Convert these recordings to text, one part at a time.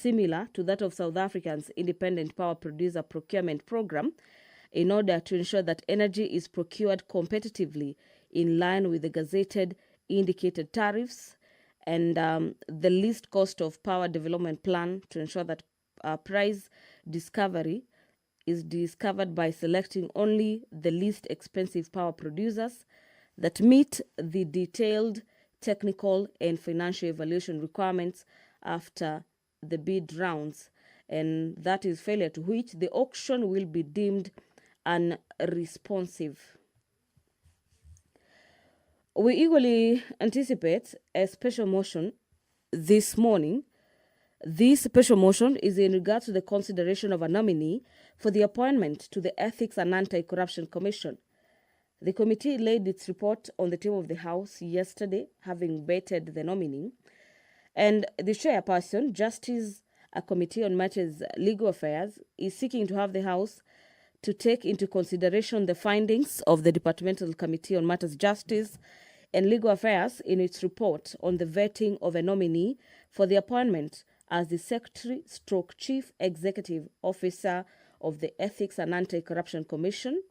similar to that of South Africa's Independent Power Producer Procurement Program in order to ensure that energy is procured competitively in line with the gazetted indicated tariffs, and the least cost of power development plan to ensure that price discovery is discovered by selecting only the least expensive power producers that meet the detailed technical and financial evaluation requirements after the bid rounds, and that is failure to which the auction will be deemed unresponsive. We eagerly anticipate a special motion this morning. This special motion is in regard to the consideration of a nominee for the appointment to the Ethics and Anti-Corruption Commission. The committee laid its report on the table of the House yesterday, having vetted the nominee, and the chairperson, Justice, a Committee on Matters Legal Affairs, is seeking to have the House to take into consideration the findings of the Departmental Committee on Matters Justice and Legal Affairs in its report on the vetting of a nominee for the appointment as the Secretary/Chief Executive Officer of the Ethics and Anti-Corruption Commission,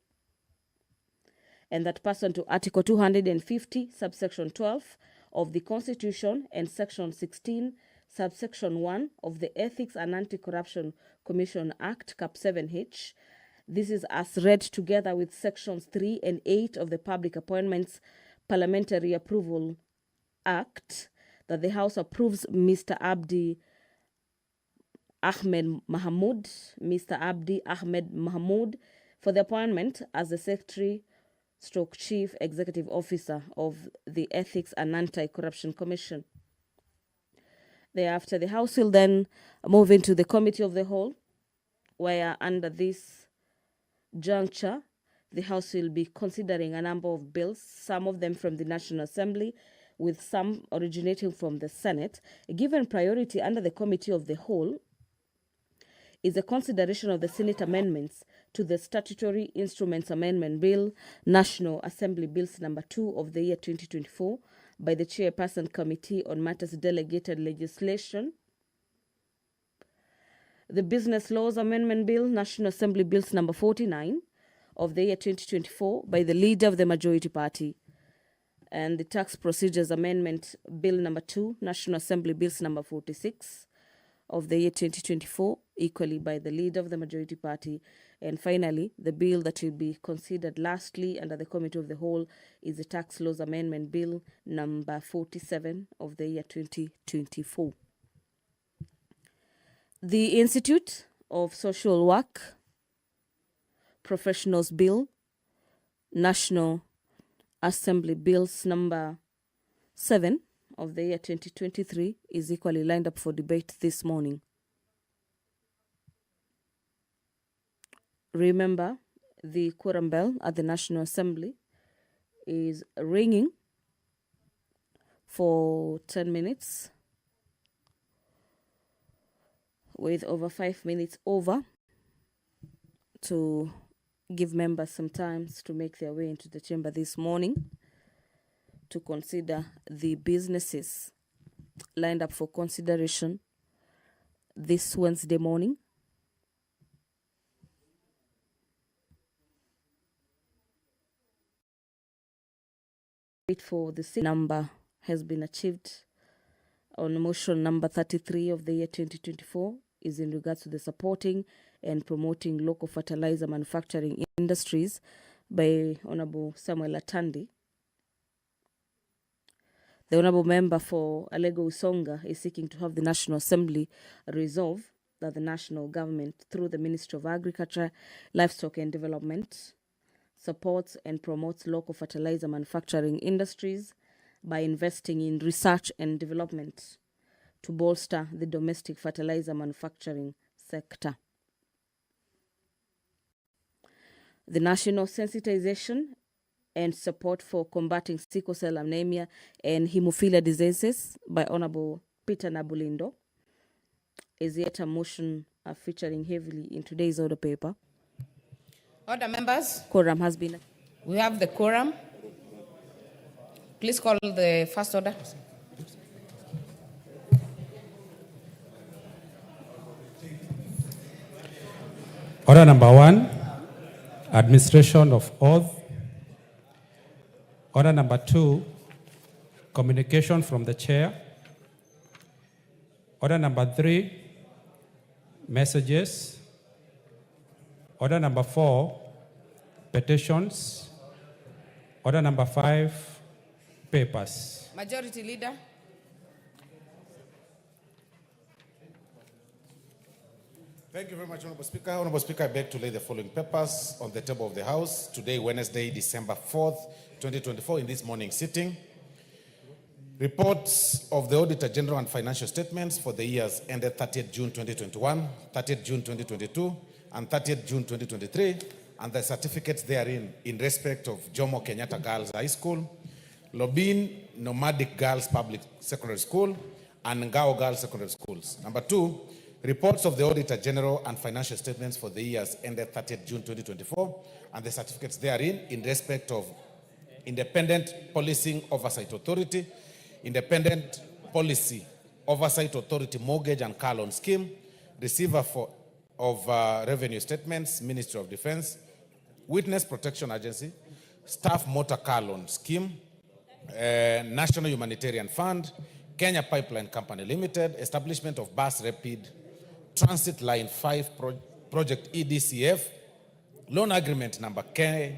and that person to Article 250, subsection 12 of the Constitution and Section 16, subsection 1 of the Ethics and Anti-Corruption Commission Act, Cap 7H. This is as read together with Sections 3 and 8 of the Public Appointments Parliamentary Approval Act, that the House approves Mr. Abdi Ahmed Mahmoud for the appointment as the Secretary/Chief Executive Officer of the Ethics and Anti-Corruption Commission. Thereafter, the House will then move into the Committee of the Whole, where under this juncture, the House will be considering a number of bills, some of them from the National Assembly, with some originating from the Senate. Given priority under the Committee of the Whole is the consideration of the Senate amendments to the Statutory Instruments Amendment Bill, National Assembly Bills Number 2 of the year 2024, by the Chairperson Committee on Matters Delegated Legislation, the Business Laws Amendment Bill, National Assembly Bills Number 49 of the year 2024, by the Leader of the Majority Party, and the Tax Procedures Amendment Bill Number 2, National Assembly Bills Number 46 of the year 2024, equally by the Leader of the Majority Party. And finally, the bill that will be considered lastly under the Committee of the Whole is the Tax Laws Amendment Bill Number 47 of the year 2024. The Institute of Social Work Professionals Bill, National Assembly Bills Number 7 of the year 2023 is equally lined up for debate this morning. Remember, the quorum bell at the National Assembly is ringing for 10 minutes with over 5 minutes over to give members some time to make their way into the chamber this morning to consider the businesses lined up for consideration this Wednesday morning. Wait for the number has been achieved on motion number 33 of the year 2024 is in regards to the supporting and promoting local fertilizer manufacturing industries by Honorable Samuel Atandi. The Honorable Member for Alego Usonga is seeking to have the National Assembly resolve that the national government, through the Ministry of Agriculture, Livestock and Development, supports and promotes local fertilizer manufacturing industries by investing in research and development to bolster the domestic fertilizer manufacturing sector. The national sensitization and support for combating sickle cell anemia and hemophilia diseases by Honorable Peter Nabulindo is yet a motion featuring heavily in today's order paper. Order, members. Quorum has been. We have the quorum. Please call the first order. Order number 1, administration of oath. Order number 2, communication from the chair. Order number 3, messages. Order number 4, petitions. Order number 5, papers. Majority Leader. Thank you very much, Honorable Speaker. Honorable Speaker, I beg to lay the following papers on the table of the House today, Wednesday, December 4th, 2024, in this morning sitting. Reports of the Auditor General and financial statements for the years ended 30th June 2021, 30th June 2022, and 30th June 2023, and the certificates therein in respect of Jomo Kenyatta Girls High School, Lobin Nomadic Girls Public Secondary School, and Ngao Girls Secondary Schools. Number 2, reports of the Auditor General and financial statements for the years ended 30th June 2024, and the certificates therein in respect of Independent Policing Oversight Authority, Independent Policy Oversight Authority Mortgage and Car Loan Scheme, Receiver of Revenue Statements, Ministry of Defense, Witness Protection Agency, Staff Motor Car Loan Scheme, National Humanitarian Fund, Kenya Pipeline Company Limited, Establishment of Bus Rapid Transit Line 5 Project EDCF, Loan Agreement number KEN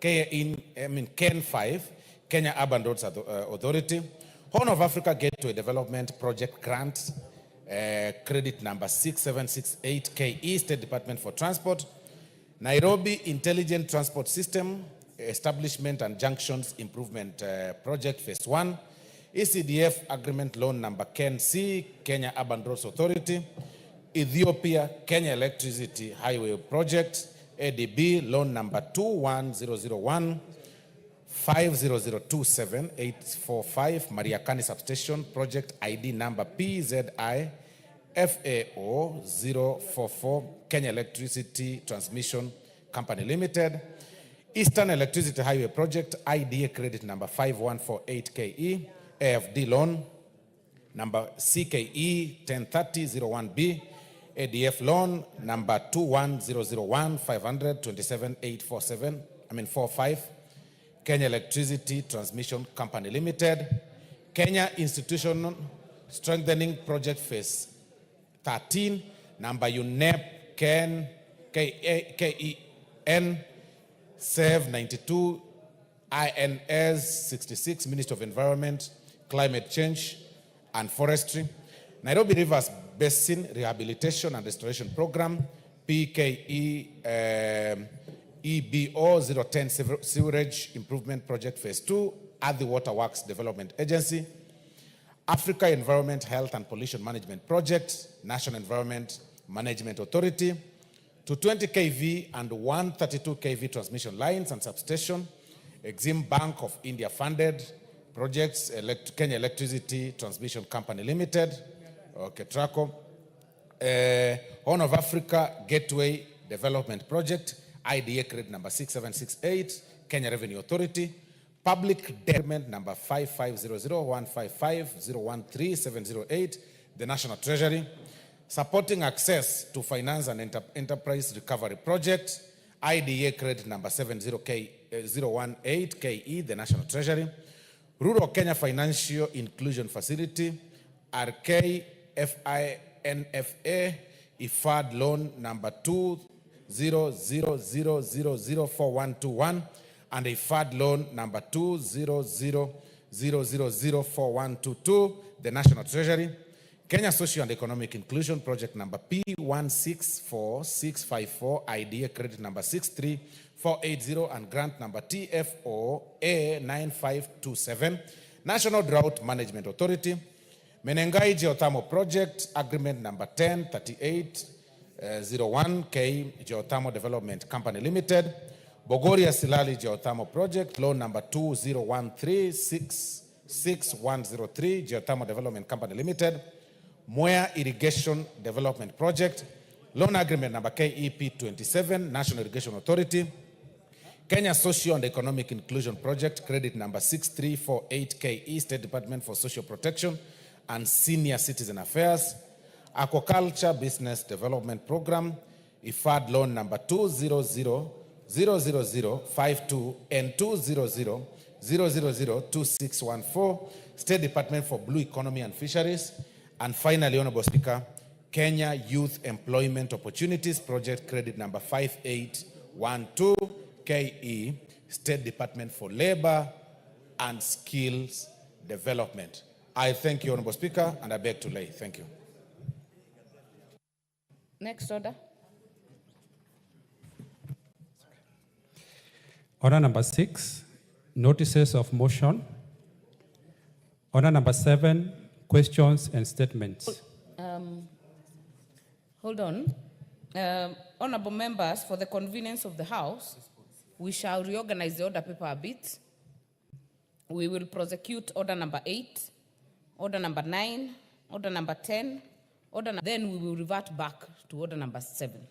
5, Kenya Urban Roads Authority, Horn of Africa Gateway Development Project Grant, credit number 6768 KE, State Department for Transport, Nairobi Intelligent Transport System, Establishment and Junctions Improvement Project Phase 1, ECDF Agreement Loan number KEN-C, Kenya Urban Roads Authority, Ethiopia Kenya Electricity Highway Project, ADB Loan number 21001 50027 Mariakani Substation Project ID number PZI FAO 044 Kenya Electricity Transmission Company Limited, Eastern Electricity Highway Project IDA credit number 5148 KE, AFD loan number CKE 103001B, ADF loan number 21001 527 Kenya Electricity Transmission Company Limited, Kenya Institutional Strengthening Project Phase 13, number UNEP KEN SEV 92 INS 66, Ministry of Environment, Climate Change and Forestry, Nairobi Rivers Basin Rehabilitation and Restoration Program, PKE EBO 010 Sewerage Improvement Project Phase 2, Adi Water Works Development Agency, Africa Environment Health and Pollution Management Project, National Environment Management Authority, 220 kV and 132 kV transmission lines and substation, Exim Bank of India funded projects, Kenya Electricity Transmission Company Limited, Traco, Horn of Africa Gateway Development Project, IDA credit number 6768, Kenya Revenue Authority, Public Development number 5500155013 the National Treasury, Supporting Access to Finance and Enterprise Recovery Project, IDA credit number 70K018 KE, the National Treasury, Rural Kenya Financial Inclusion Facility, RKFINFA, IFAD loan number 200004121 and IFAD loan number 200004122, the National Treasury, Kenya Social and Economic Inclusion Project number P164654, IDA credit number 63480 and grant number TFO A9527, National Drought Management Authority, Menengai Geothermal Project, agreement number 103801K Geothermal Development Company Limited, Bogoria Silali Geothermal Project, loan number 201366103 Geothermal Development Company Limited, Mwea Irrigation Development Project, loan agreement number KEP27 National Irrigation Authority, Kenya Social and Economic Inclusion Project, credit number 6348KE State Department for Social Protection and Senior Citizen Affairs, Aquaculture Business Development Program, IFAD loan number 200-000-52 and 200-000-2614, State Department for Blue Economy and Fisheries. And finally, Honorable Speaker, Kenya Youth Employment Opportunities Project credit number 5812 KE, State Department for Labor and Skills Development. I thank you, Honorable Speaker, and I beg to lay. Thank you. Next order. Order number 6, notices of motion. Order number 7, questions and statements. Hold on. Honorable members, for the convenience of the House, we shall reorganize the order paper a bit. We will prosecute order number 8, order number 9, order number 10, then we will revert back to order number 7.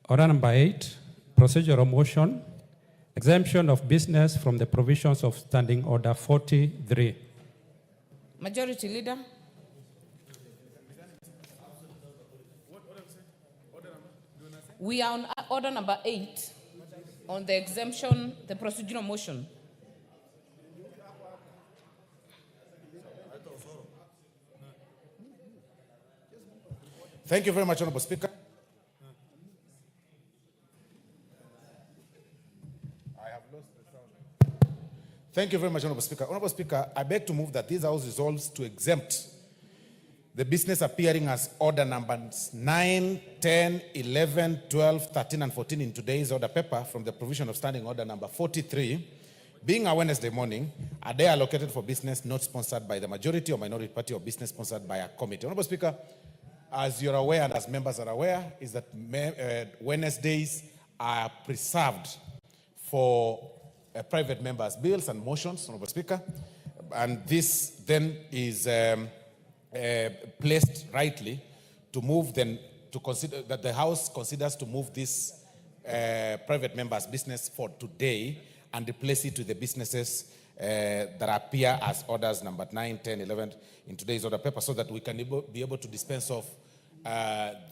Order number 8, procedural motion, exemption of business from the provisions of Standing Order 43. Majority Leader. We are on order number 8 on the exemption, the procedural motion. Thank you very much, Honorable Speaker. Thank you very much, Honorable Speaker. Honorable Speaker, I beg to move that this House resolves to exempt the business appearing as order numbers 9, 10, 11, 12, 13, and 14 in today's order paper from the provision of Standing Order number 43, being a Wednesday morning, a day allocated for business not sponsored by the majority or minority party or business sponsored by a committee. Honorable Speaker, as you're aware and as members are aware, is that Wednesdays are preserved for private members' bills and motions, Honorable Speaker, and this then is placed rightly to move then to consider that the House considers to move this private members' business for today and replace it with the businesses that appear as orders number 9, 10, 11 in today's order paper, so that we can be able to dispense of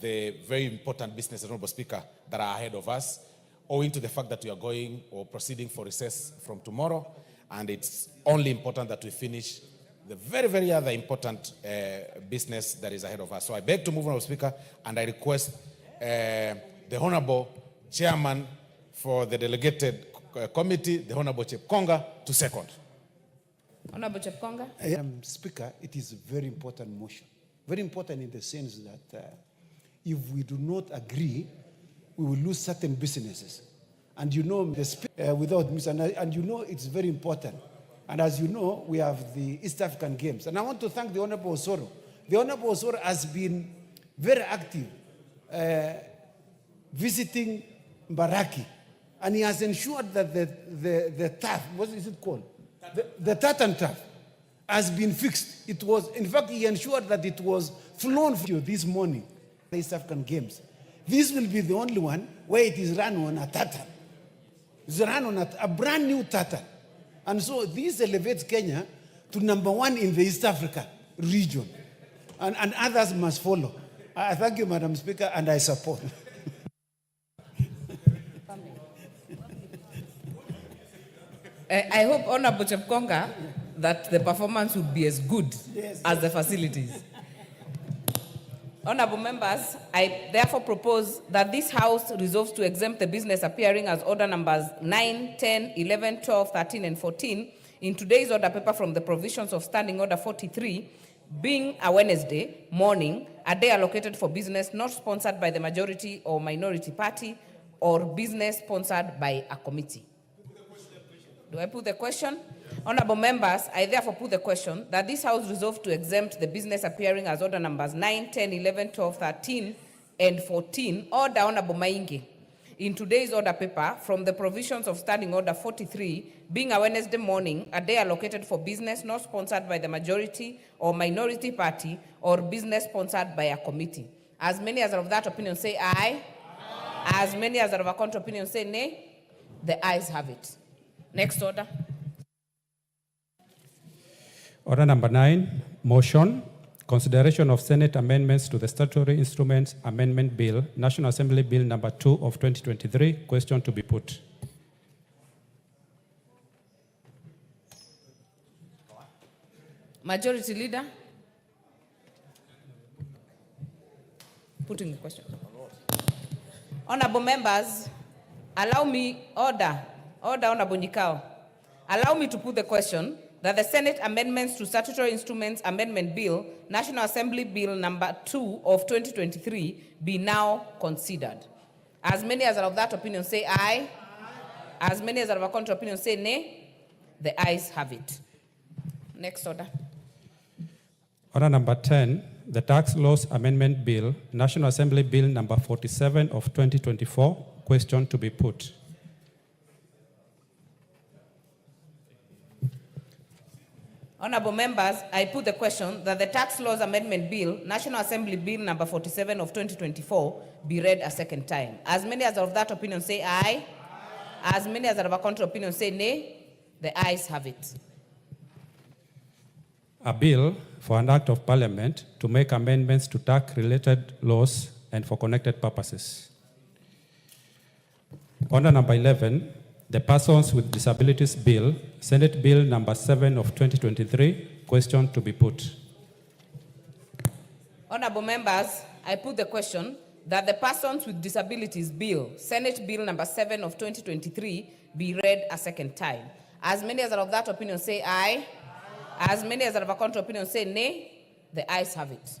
the very important businesses, Honorable Speaker, that are ahead of us, owing to the fact that we are going or proceeding for recess from tomorrow, and it's only important that we finish the very, very other important business that is ahead of us. So I beg to move, Honorable Speaker, and I request the Honorable Chairman for the delegated committee, the Honorable Chepkonga, to second. Honorable Chepkonga. Speaker, it is a very important motion. Very important in the sense that if we do not agree, we will lose certain businesses. And you know, without misunderstanding, and you know it's very important. And as you know, we have the East African Games. And I want to thank the Honorable Osoro. The Honorable Osoro has been very active visiting Mbaraki. And he has ensured that the turf, what is it called? The tartan turf has been fixed. It was, in fact, he ensured that it was flown for you this morning, the East African Games. This will be the only one where it is run on a tartan. It's run on a brand new tartan. And so this elevates Kenya to #1 in the East Africa region. And others must follow. I thank you, Madam Speaker, and I support. I hope, Honorable Chepkonga, that the performance would be as good as the facilities. Honorable members, I therefore propose that this House resolves to exempt the business appearing as order numbers 9, 10, 11, 12, 13, and 14 in today's order paper from the provisions of Standing Order 43, being a Wednesday morning, a day allocated for business not sponsored by the majority or minority party or business sponsored by a committee. Do I put the question? Honorable members, I therefore put the question that this House resolves to exempt the business appearing as order numbers 9, 10, 11, 12, 13, and 14, order Honorable Maingi, in today's order paper from the provisions of Standing Order 43, being a Wednesday morning, a day allocated for business not sponsored by the majority or minority party or business sponsored by a committee. As many as are of that opinion say aye. Aye. As many as are of a contrary opinion say nay. The ayes have it. Next order. Order number 9, motion. Consideration of Senate amendments to the Statutory Instruments Amendment Bill, National Assembly Bill number 2 of 2023. Question to be put. Majority Leader. Putting the question. Honorable members, allow me, order, Honorable Nyikao. Allow me to put the question that the Senate amendments to Statutory Instruments Amendment Bill, National Assembly Bill number 2 of 2023 be now considered. As many as are of that opinion say aye. As many as are of a contrary opinion say nay. The ayes have it. Next order. Order number 10, the Tax Laws Amendment Bill, National Assembly Bill number 47 of 2024. Question to be put. Honorable members, I put the question that the Tax Laws Amendment Bill, National Assembly Bill number 47 of 2024, be read a second time. As many as are of that opinion say aye. As many as are of a contrary opinion say nay. The ayes have it. A bill for an act of parliament to make amendments to tax-related laws and for connected purposes. Order number 11, the Persons with Disabilities Bill, Senate Bill number 7 of 2023. Question to be put. Honorable members, I put the question that the Persons with Disabilities Bill, Senate Bill number 7 of 2023, be read a second time. As many as are of that opinion say aye. As many as are of a contrary opinion say nay. The ayes have it.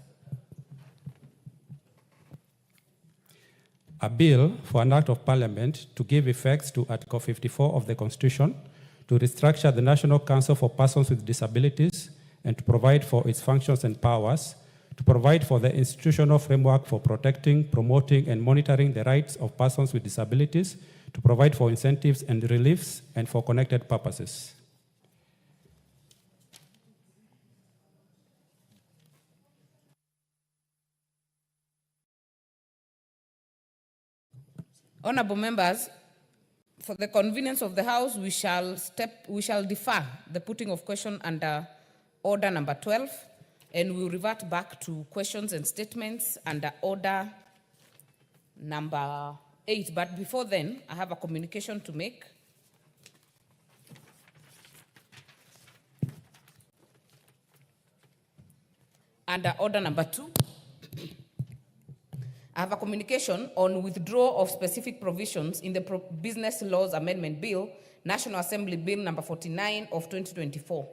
A bill for an act of parliament to give effects to Article 54 of the Constitution, to restructure the National Council for Persons with Disabilities and to provide for its functions and powers, to provide for the institutional framework for protecting, promoting, and monitoring the rights of persons with disabilities, to provide for incentives and reliefs, and for connected purposes. Honorable members, for the convenience of the House, we shall defer the putting of question under order number 12, and we will revert back to questions and statements under order number 8. But before then, I have a communication to make. Under order number 2. I have a communication on withdrawal of specific provisions in the Business Laws Amendment Bill, National Assembly Bill number 49 of 2024.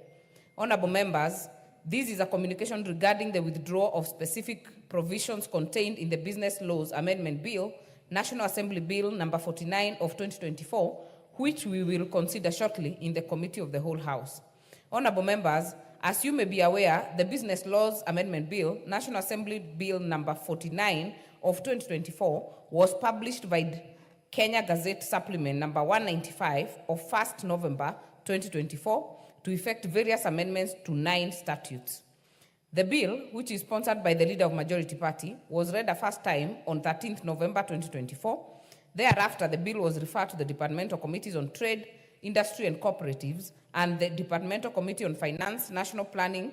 Honorable members, this is a communication regarding the withdrawal of specific provisions contained in the Business Laws Amendment Bill, National Assembly Bill number 49 of 2024, which we will consider shortly in the Committee of the Whole House. Honorable members, as you may be aware, the Business Laws Amendment Bill, National Assembly Bill number 49 of 2024 was published by Kenya Gazette Supplement number 195 of 1st November 2024 to effect various amendments to 9 statutes. The bill, which is sponsored by the Leader of Majority Party, was read a first time on 13th November 2024. Thereafter, the bill was referred to the Departmental Committees on Trade, Industry and Cooperatives and the Departmental Committee on Finance, National Planning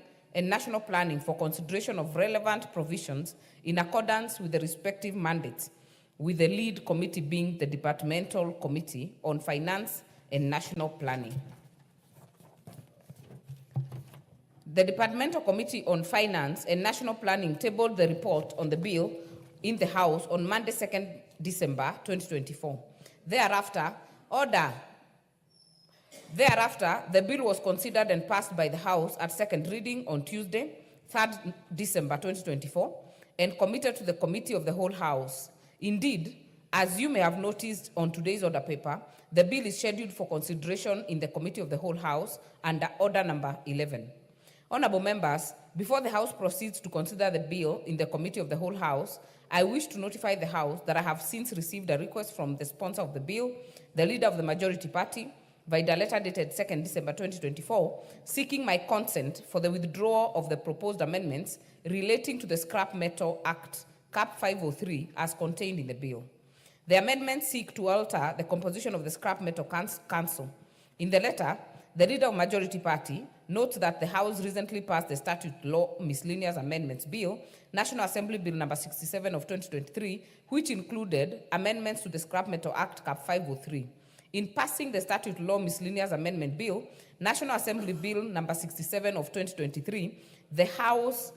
for consideration of relevant provisions in accordance with the respective mandates, with the lead committee being the Departmental Committee on Finance and National Planning. The Departmental Committee on Finance and National Planning tabled the report on the bill in the House on Monday, 2nd December 2024. Thereafter, the bill was considered and passed by the House at second reading on Tuesday, 3rd December 2024, and committed to the Committee of the Whole House. Indeed, as you may have noticed on today's order paper, the bill is scheduled for consideration in the Committee of the Whole House under order number 11. Honorable members, before the House proceeds to consider the bill in the Committee of the Whole House, I wish to notify the House that I have since received a request from the sponsor of the bill, the Leader of the Majority Party, via letter dated 2nd December 2024, seeking my consent for the withdrawal of the proposed amendments relating to the Scrap Metal Act, Cap 503, as contained in the bill. The amendments seek to alter the composition of the Scrap Metal Council. In the letter, the Leader of Majority Party note that the House recently passed the Statute Law Miscellaneous Amendments Bill, National Assembly Bill number 67 of 2023, which included amendments to the Scrap Metal Act Cap 503. In passing the Statute Law Miscellaneous Amendment Bill, National Assembly Bill number 67 of 2023, the House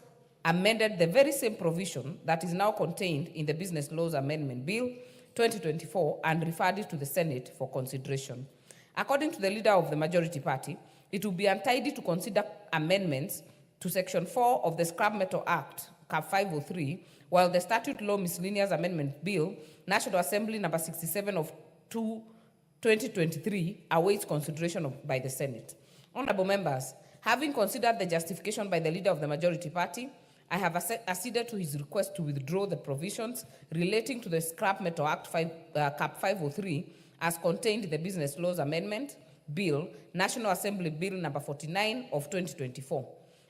amended the very same provision that is now contained in the Business Laws Amendment Bill 2024 and referred it to the Senate for consideration. According to the leader of the majority party, it will be untidy to consider amendments to Section 4 of the Scrap Metal Act, Cap 503, while the Statute Law Miscellaneous Amendment Bill, National Assembly number 67 of 2023, awaits consideration by the Senate. Honorable members, having considered the justification by the leader of the majority party, I have acceded to his request to withdraw the provisions relating to the Scrap Metal Act Cap 503 as contained in the Business Laws Amendment Bill, National Assembly Bill number 49 of 2024.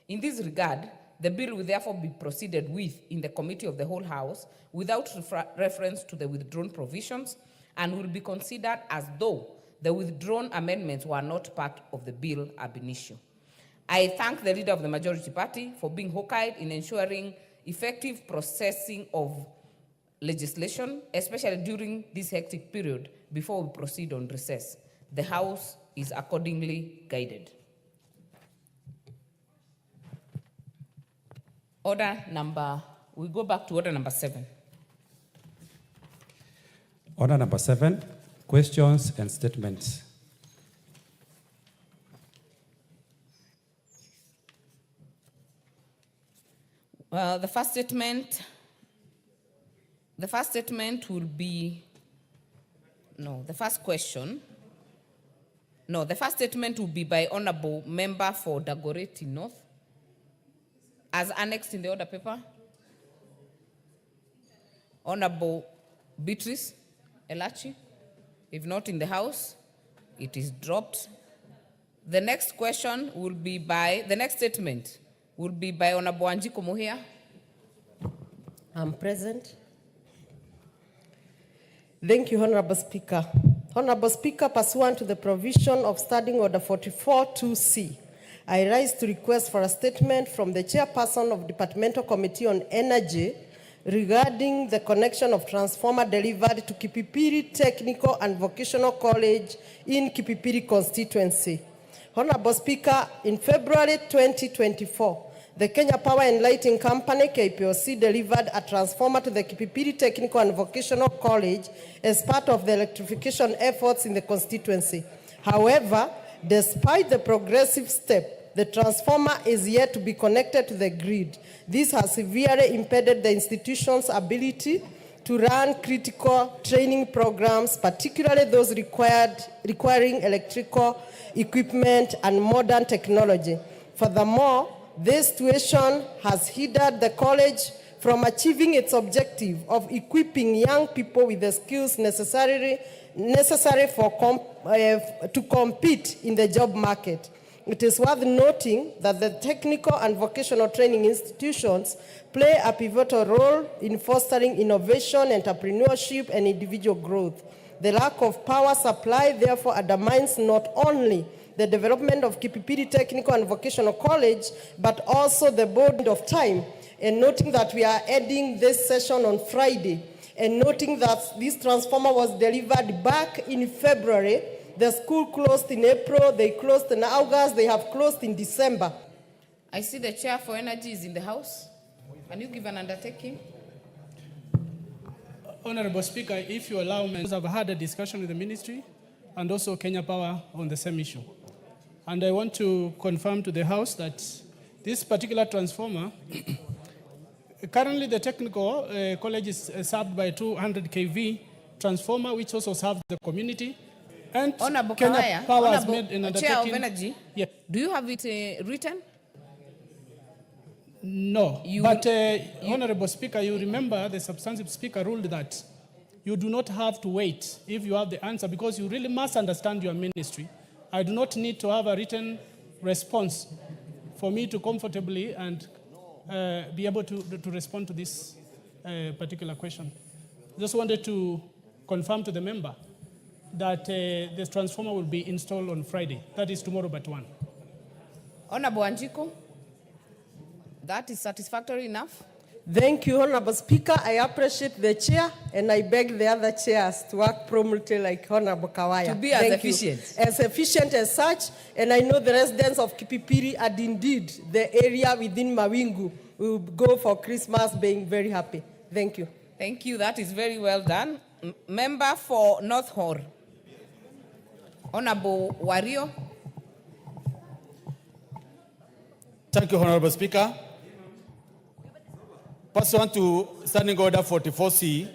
In this regard, the bill will therefore be proceeded with in the Committee of the Whole House without reference to the withdrawn provisions and will be considered as though the withdrawn amendments were not part of the bill ab initio. I thank the leader of the majority party for being hawk-eyed in ensuring effective processing of legislation, especially during this hectic period before we proceed on recess. The House is accordingly guided. We go back to order number 7. Order number 7, questions and statements. The first statement will be, the first statement will be by Honorable Member for Dagoretti North, as annexed in the order paper. Honorable Beatrice Elachi, if not in the House, it is dropped. The next statement will be by Honorable Anjiko Mohia. I'm present. Thank you, Honorable Speaker. Honorable Speaker, pursuant to the provision of Standing Order 44-2C, I rise to request for a statement from the Chairperson of Departmental Committee on Energy regarding the connection of transformer delivered to Kipipiri Technical and Vocational College in Kipipiri constituency. Honorable Speaker, in February 2024, the Kenya Power and Lighting Company, KPOC, delivered a transformer to the Kipipiri Technical and Vocational College as part of the electrification efforts in the constituency. However, despite the progressive step, the transformer is yet to be connected to the grid. This has severely impeded the institution's ability to run critical training programs, particularly those requiring electrical equipment and modern technology. Furthermore, this situation has hindered the college from achieving its objective of equipping young people with the skills necessary to compete in the job market. It is worth noting that the technical and vocational training institutions play a pivotal role in fostering innovation, entrepreneurship, and individual growth. The lack of power supply therefore undermines not only the development of Kipipiri Technical and Vocational College, but also the board of time. And noting that we are ending this session on Friday, and noting that this transformer was delivered back in February, the school closed in April, they closed in August, they have closed in December. I see the Chair for Energy is in the House. Can you give an undertaking? Honorable Speaker, if you allow me, I've had a discussion with the Ministry and also Kenya Power on the same issue. And I want to confirm to the House that this particular transformer, currently the technical college is served by 200 kV transformer, which also serves the community. And Honorable Kenya Kawaya, Power has made an undertaking. Chair of Energy, yes. Do you have it written? No, Honorable Speaker, you remember the substantive speaker ruled that you do not have to wait if you have the answer, because you really must understand your ministry. I do not need to have a written response for me to comfortably and be able to respond to this particular question. Just wanted to confirm to the member that this transformer will be installed on Friday. That is tomorrow but 1. Honorable Wanjiku, that is satisfactory enough. Thank you, Honorable Speaker. I appreciate the chair, and I beg the other chairs to work promptly like Honorable Kawaya. To be as Thank you. efficient. As efficient as such, and I know the residents of Kipipiri and indeed the area within Mawingu will go for Christmas being very happy. Thank you. Thank you. That is very well done. Member for North Hor, Honorable Wario. Thank you, Honorable Speaker. Pursuant to Standing Order 44C,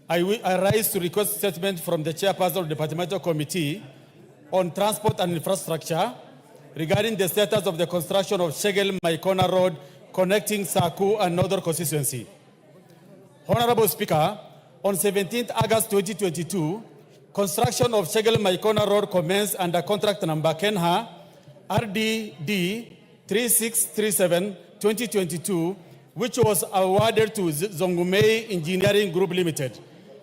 I rise to request statement from the Chairperson of the Departmental Committee on Transport and Infrastructure regarding the status of the construction of Shegel-Maikona Road connecting Saku and Northern constituency. Honorable Speaker, on 17th August 2022, construction of Shegel-Maikona Road commenced under contract number Kenha RDD 3637-2022, which was awarded to Zongumei Engineering Group Limited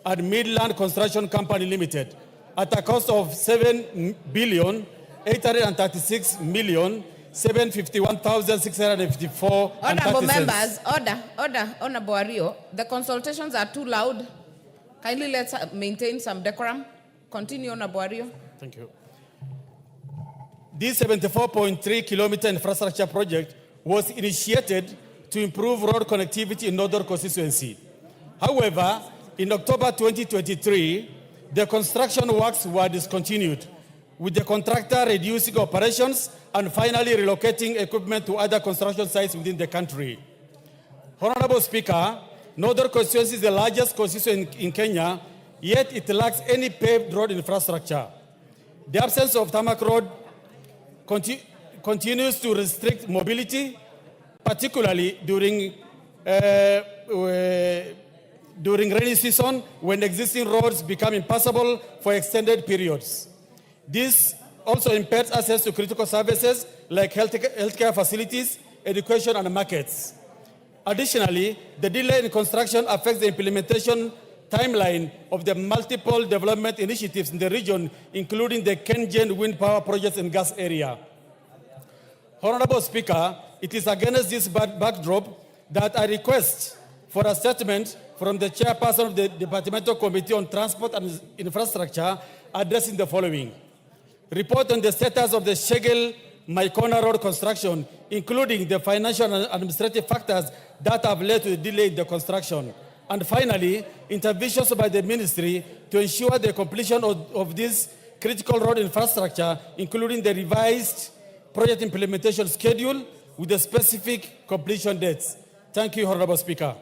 and Midland Construction Company Limited at a cost of 7,836,751,654. Honorable members, order, Honorable Wario. The consultations are too loud. Kindly let's maintain some decorum. Continue, Honorable Wario. Thank you. This 74.3 kilometer infrastructure project was initiated to improve road connectivity in Northern constituency. However, in October 2023, the construction works were discontinued, with the contractor reducing operations and finally relocating equipment to other construction sites within the country. Honorable Speaker, Northern constituency is the largest constituency in Kenya, yet it lacks any paved road infrastructure. The absence of tarmac road continues to restrict mobility, particularly during rainy season when existing roads become impassable for extended periods. This also impairs access to critical services like healthcare facilities, education, and markets. Additionally, the delay in construction affects the implementation timeline of the multiple development initiatives in the region, including the Kengen wind power projects in gas area. Honorable Speaker, it is against this backdrop that I request for a statement from the Chairperson of the Departmental Committee on Transport and Infrastructure addressing the following. Report on the status of the Shegel-Maikona Road construction, including the financial and administrative factors that have led to the delay in the construction. And finally, interventions by the ministry to ensure the completion of this critical road infrastructure, including the revised project implementation schedule with the specific completion dates. Thank you, Honorable Speaker.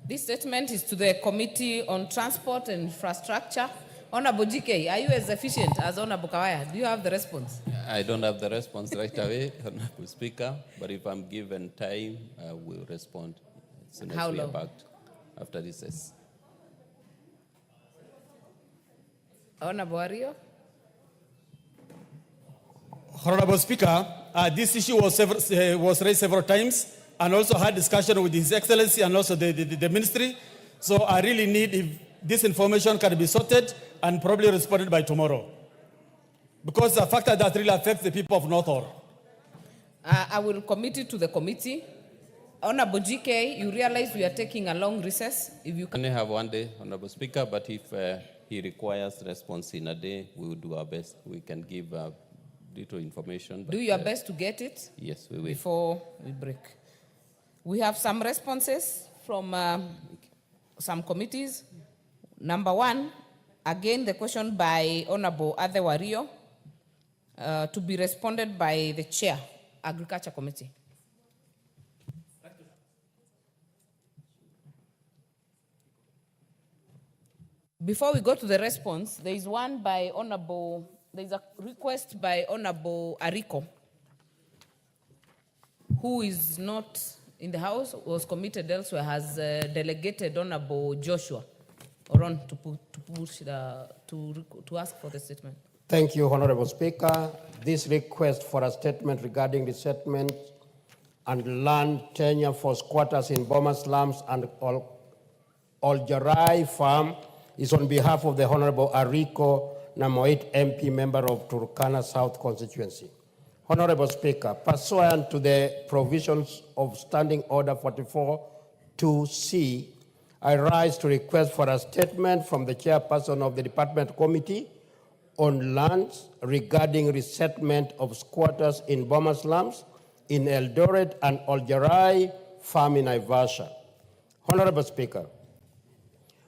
This statement is to the Committee on Transport and Infrastructure. Honorable GK, are you as efficient as Honorable Kawaya? Do you have the response? I don't have the response right away, Honorable Speaker, but if I'm given time, I will respond as soon as we are back after recess. Honorable Wario. Honorable Speaker, this issue was raised several times and also had discussion with His Excellency and also the ministry. So I really need if this information can be sorted and probably responded by tomorrow. Because it's a factor that really affects the people of North Hor. I will commit it to the committee. Honorable GK, you realize we are taking a long recess. If you can only have one day, Honorable Speaker, but if he requires response in a day, we will do our best. We can give little information. But, do your best to get it? Yes, we will. Before we break. We have some responses from some committees. Number one, again, the question by Honorable Ade Wario to be responded by the Chair, Agriculture Committee. Before we go to the response, there is one by Honorable, there is a request by Honorable Ariko, who is not in the House, was committed elsewhere, has delegated Honorable Joshua Oron to ask for the statement. Thank you, Honorable Speaker. This request for a statement regarding the settlement and land tenure for squatters in Boma slums and Oljarai farm is on behalf of the Honorable Ariko Namoit MP, member of Turkana South constituency. Honorable Speaker, pursuant to the provisions of Standing Order 44-2C, I rise to request for a statement from the chairperson of the Department Committee on Lands regarding resettlement of squatters in Boma slums in Eldoret and Oljarai Farm in Naivasha. Honorable Speaker,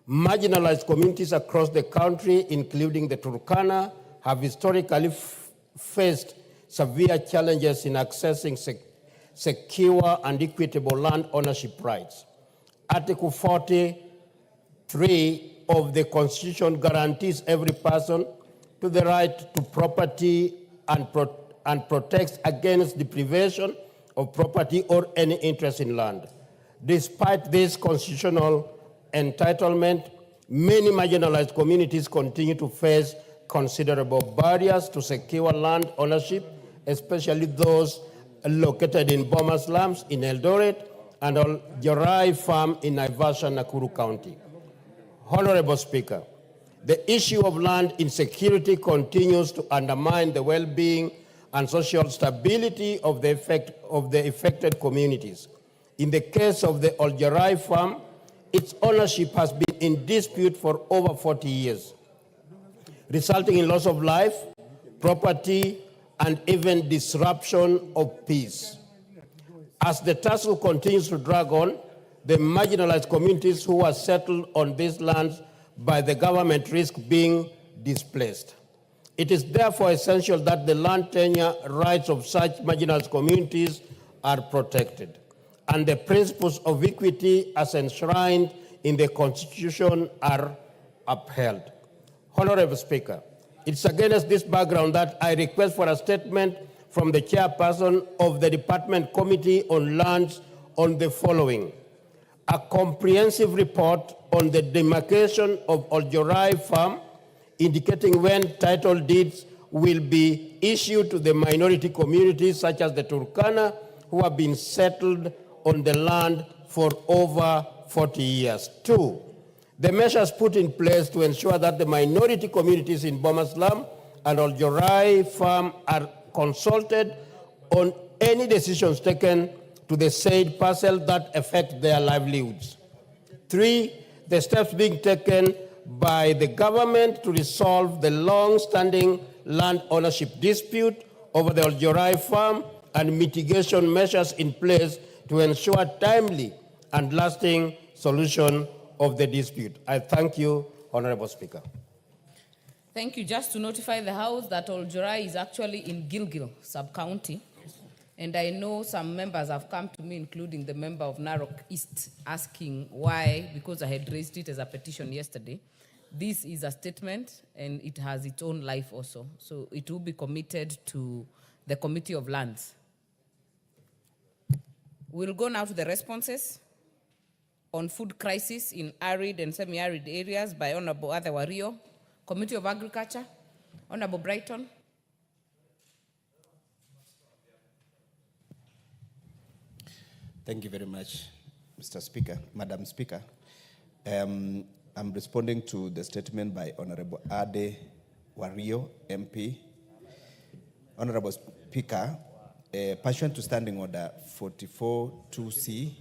marginalized communities across the country, including the Turkana, have historically faced severe challenges in accessing secure and equitable land ownership rights. Article 43 of the Constitution guarantees every person to the right to property and protects against deprivation of property or any interest in land. Despite this constitutional entitlement, many marginalized communities continue to face considerable barriers to secure land ownership, especially those located in Boma slums in Eldoret and Oljarai Farm in Naivasha, Nakuru County. Honorable Speaker, the issue of land insecurity continues to undermine the well-being and social stability of the affected communities. In the case of the Oljarai Farm, its ownership has been in dispute for over 40 years, resulting in loss of life, property, and even disruption of peace. As the tussle continues to drag on, the marginalized communities who are settled on these lands by the government risk being displaced. It is therefore essential that the land tenure rights of such marginalized communities are protected, and the principles of equity as enshrined in the Constitution are upheld. Honorable Speaker, it's against this background that I request for a statement from the chairperson of the Department Committee on Lands on the following: a comprehensive report on the demarcation of Oljarai Farm, indicating when title deeds will be issued to the minority communities such as the Turkana, who have been settled on the land for over 40 years. 2, the measures put in place to ensure that the minority communities in Boma slum and Oljarai Farm are consulted on any decisions taken to the said parcel that affect their livelihoods. 3, the steps being taken by the government to resolve the long-standing land ownership dispute over the Oljarai Farm and mitigation measures in place to ensure timely and lasting solution of the dispute. I thank you, Honorable Speaker. Thank you. Just to notify the House that Oljarai is actually in Gilgil sub-county. And I know some members have come to me, including the member of Narok East, asking why, because I had raised it as a petition yesterday. This is a statement, and it has its own life also. So it will be committed to the Committee of Lands. We'll go now to the responses on food crisis in arid and semi-arid areas by Honorable Ade Wario, Committee of Agriculture, Honorable Brighton. Thank you very much, Mr. Speaker, Madam Speaker. I'm responding to the statement by Honorable Ade Wario, MP. Honorable Speaker, pursuant to Standing Order 44-2C,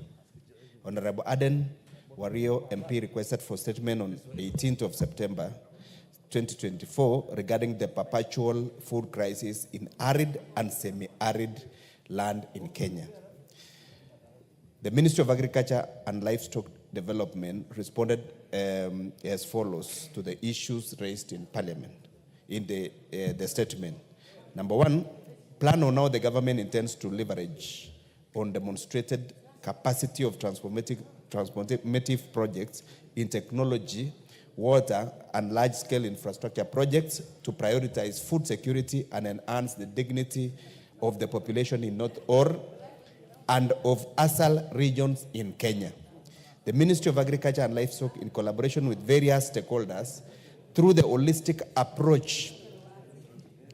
Honorable Aden Wario, MP, requested for statement on 18th of September 2024 regarding the perpetual food crisis in arid and semi-arid land in Kenya. The Ministry of Agriculture and Livestock Development responded as follows to the issues raised in Parliament in the statement. Number 1, plan on how the government intends to leverage on demonstrated capacity of transformative projects in technology, water, and large-scale infrastructure projects to prioritize food security and enhance the dignity of the population in North Orr and of ASAL regions in Kenya. The Ministry of Agriculture and Livestock, in collaboration with various stakeholders, through the holistic approach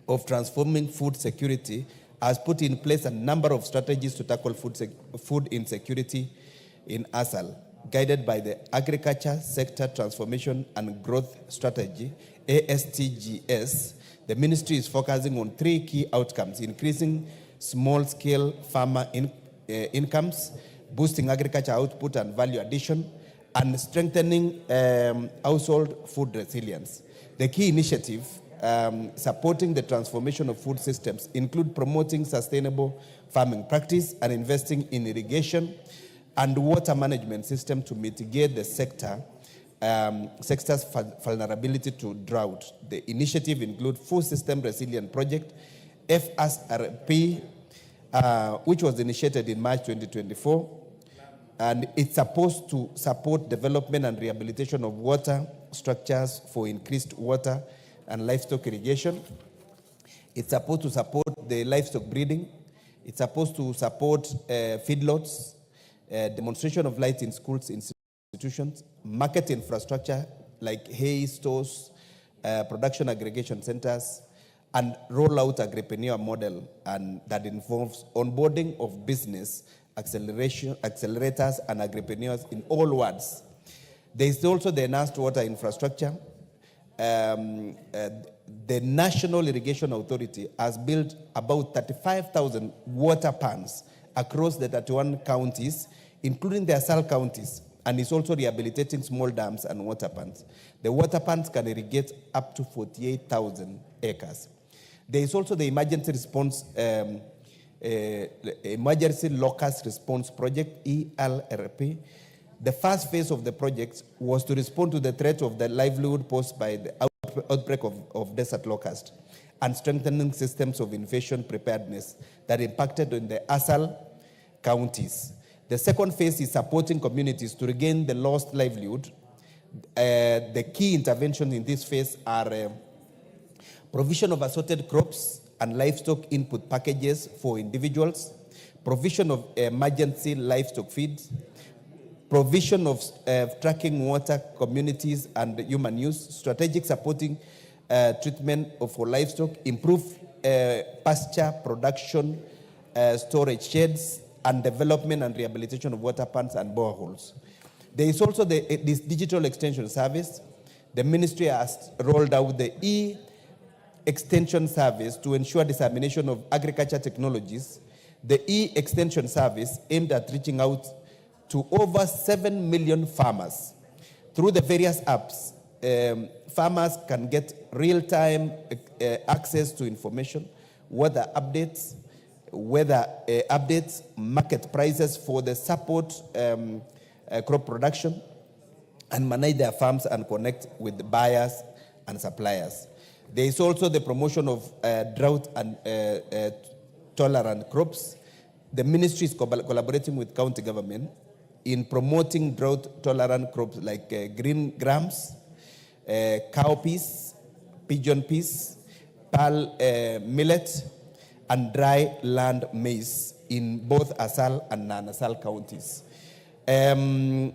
of transforming food security, has put in place a number of strategies to tackle food insecurity in ASAL, guided by the Agriculture Sector Transformation and Growth Strategy, ASTGS, The ministry is focusing on 3 key outcomes: increasing small-scale farmer incomes, boosting agriculture output and value addition, and strengthening household food resilience. The key initiative supporting the transformation of food systems include promoting sustainable farming practice and investing in irrigation and water management system to mitigate the sector's vulnerability to drought. The initiative includes Food System Resilient Project, FSRP, which was initiated in March 2024, and it's supposed to support development and rehabilitation of water structures for increased water and livestock irrigation. It's supposed to support the livestock breeding. It's supposed to support feedlots, demonstration of light in schools, institutions, market infrastructure like hay stores, production aggregation centers, and roll out agripreneur model, and that involves onboarding of business accelerators and agripreneurs in all wards. There is also the enhanced water infrastructure. The National Irrigation Authority has built about 35,000 water pans across the 31 counties, including the ASAL counties, and is also rehabilitating small dams and water pans. The water pans can irrigate up to 48,000 acres. There is also the emergency response, emergency locust response project, ELRP. The first phase of the project was to respond to the threat of the livelihood posed by the outbreak of desert locust and strengthening systems of invasion preparedness that impacted on the ASAL counties. The second phase is supporting communities to regain the lost livelihood. The key interventions in this phase are provision of assorted crops and livestock input packages for individuals, provision of emergency livestock feeds, provision of tracking water, communities, and human use, strategic supporting treatment for livestock, improved pasture production, storage sheds, and development and rehabilitation of water pans and boreholes. There is also this digital extension service. The ministry has rolled out the e-extension service to ensure dissemination of agriculture technologies. The e-extension service aimed at reaching out to over 7 million farmers. Through the various apps, farmers can get real-time access to information, weather updates, market prices for the support crop production, and manage their farms and connect with buyers and suppliers. There is also the promotion of drought and tolerant crops. The ministry is collaborating with county government in promoting drought-tolerant crops like green grams, cowpeas, pigeon peas, pearl millet, and dry land maize in both ASAL and non-ASAL counties. ASAL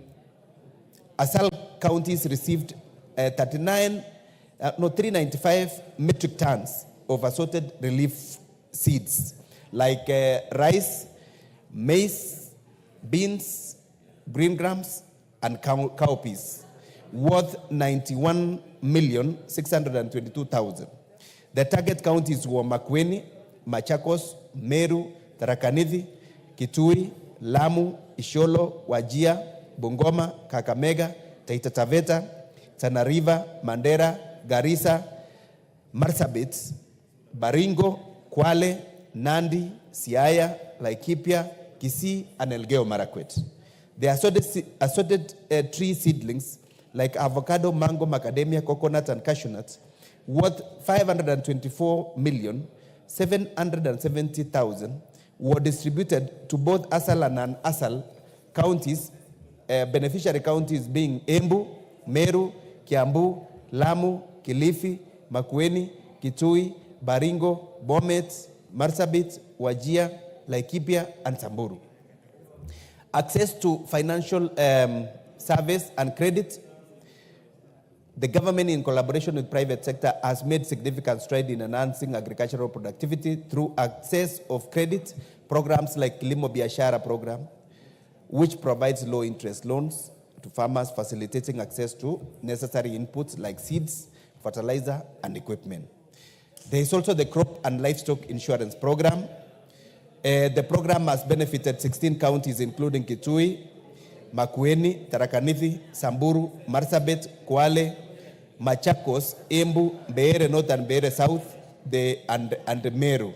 counties received 395 metric tons of assorted relief seeds like rice, maize, beans, green grams, and cowpeas, worth 91,622,000. The target counties were Makueni, Machakos, Meru, Tharaka Nithi, Kitui, Lamu, Isiolo, Wajir, Bungoma, Kakamega, Taita Taveta, Tana River, Mandera, Garissa, Marsabit, Baringo, Kwale, Nandi, Siaya, Laikipia, Kisii, and Elgeyo Marakwet. The assorted tree seedlings like avocado, mango, macadamia, coconut, and cashew nuts, worth 524,770,000, were distributed to both ASAL and non-ASAL counties, beneficiary counties being Embu, Meru, Kiambu, Lamu, Kilifi, Makueni, Kitui, Baringo, Bomet, Marsabit, Wajir, Laikipia, and Samburu. Access to financial service and credit. The government, in collaboration with private sector, has made significant strides in enhancing agricultural productivity through access of credit programs like Kilimo Biashara program, which provides low-interest loans to farmers, facilitating access to necessary inputs like seeds, fertilizer, and equipment. There is also the crop and livestock insurance program. The program has benefited 16 counties, including Kitui, Makueni, Tharaka Nithi, Samburu, Marsabit, Kwale, Machakos, Embu, Mbeere North and Mbeere South, and Meru.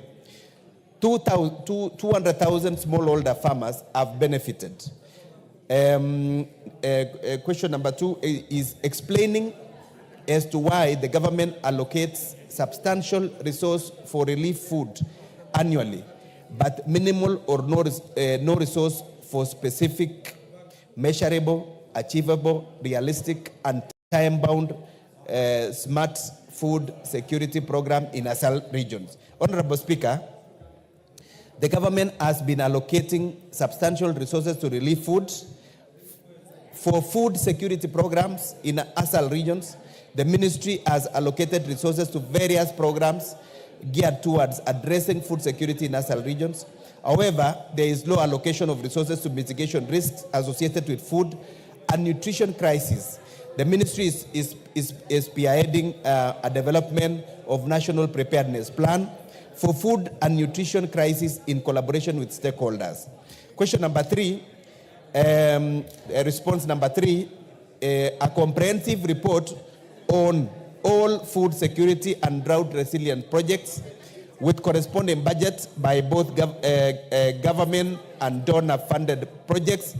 200,000 smallholder farmers have benefited. Question number 2 is explaining as to why the government allocates substantial resource for relief food annually, but minimal or no resource for specific, measurable, achievable, realistic, and time-bound smart food security program in ASAL regions. Honorable Speaker, the government has been allocating substantial resources to relief food for food security programs in ASAL regions. The ministry has allocated resources to various programs geared towards addressing food security in ASAL regions. However, there is low allocation of resources to mitigation risks associated with food and nutrition crisis. The ministry is spearheading a development of national preparedness plan for food and nutrition crisis in collaboration with stakeholders. Question number 3, response number 3, a comprehensive report on all food security and drought resilient projects with corresponding budgets by both government and donor-funded projects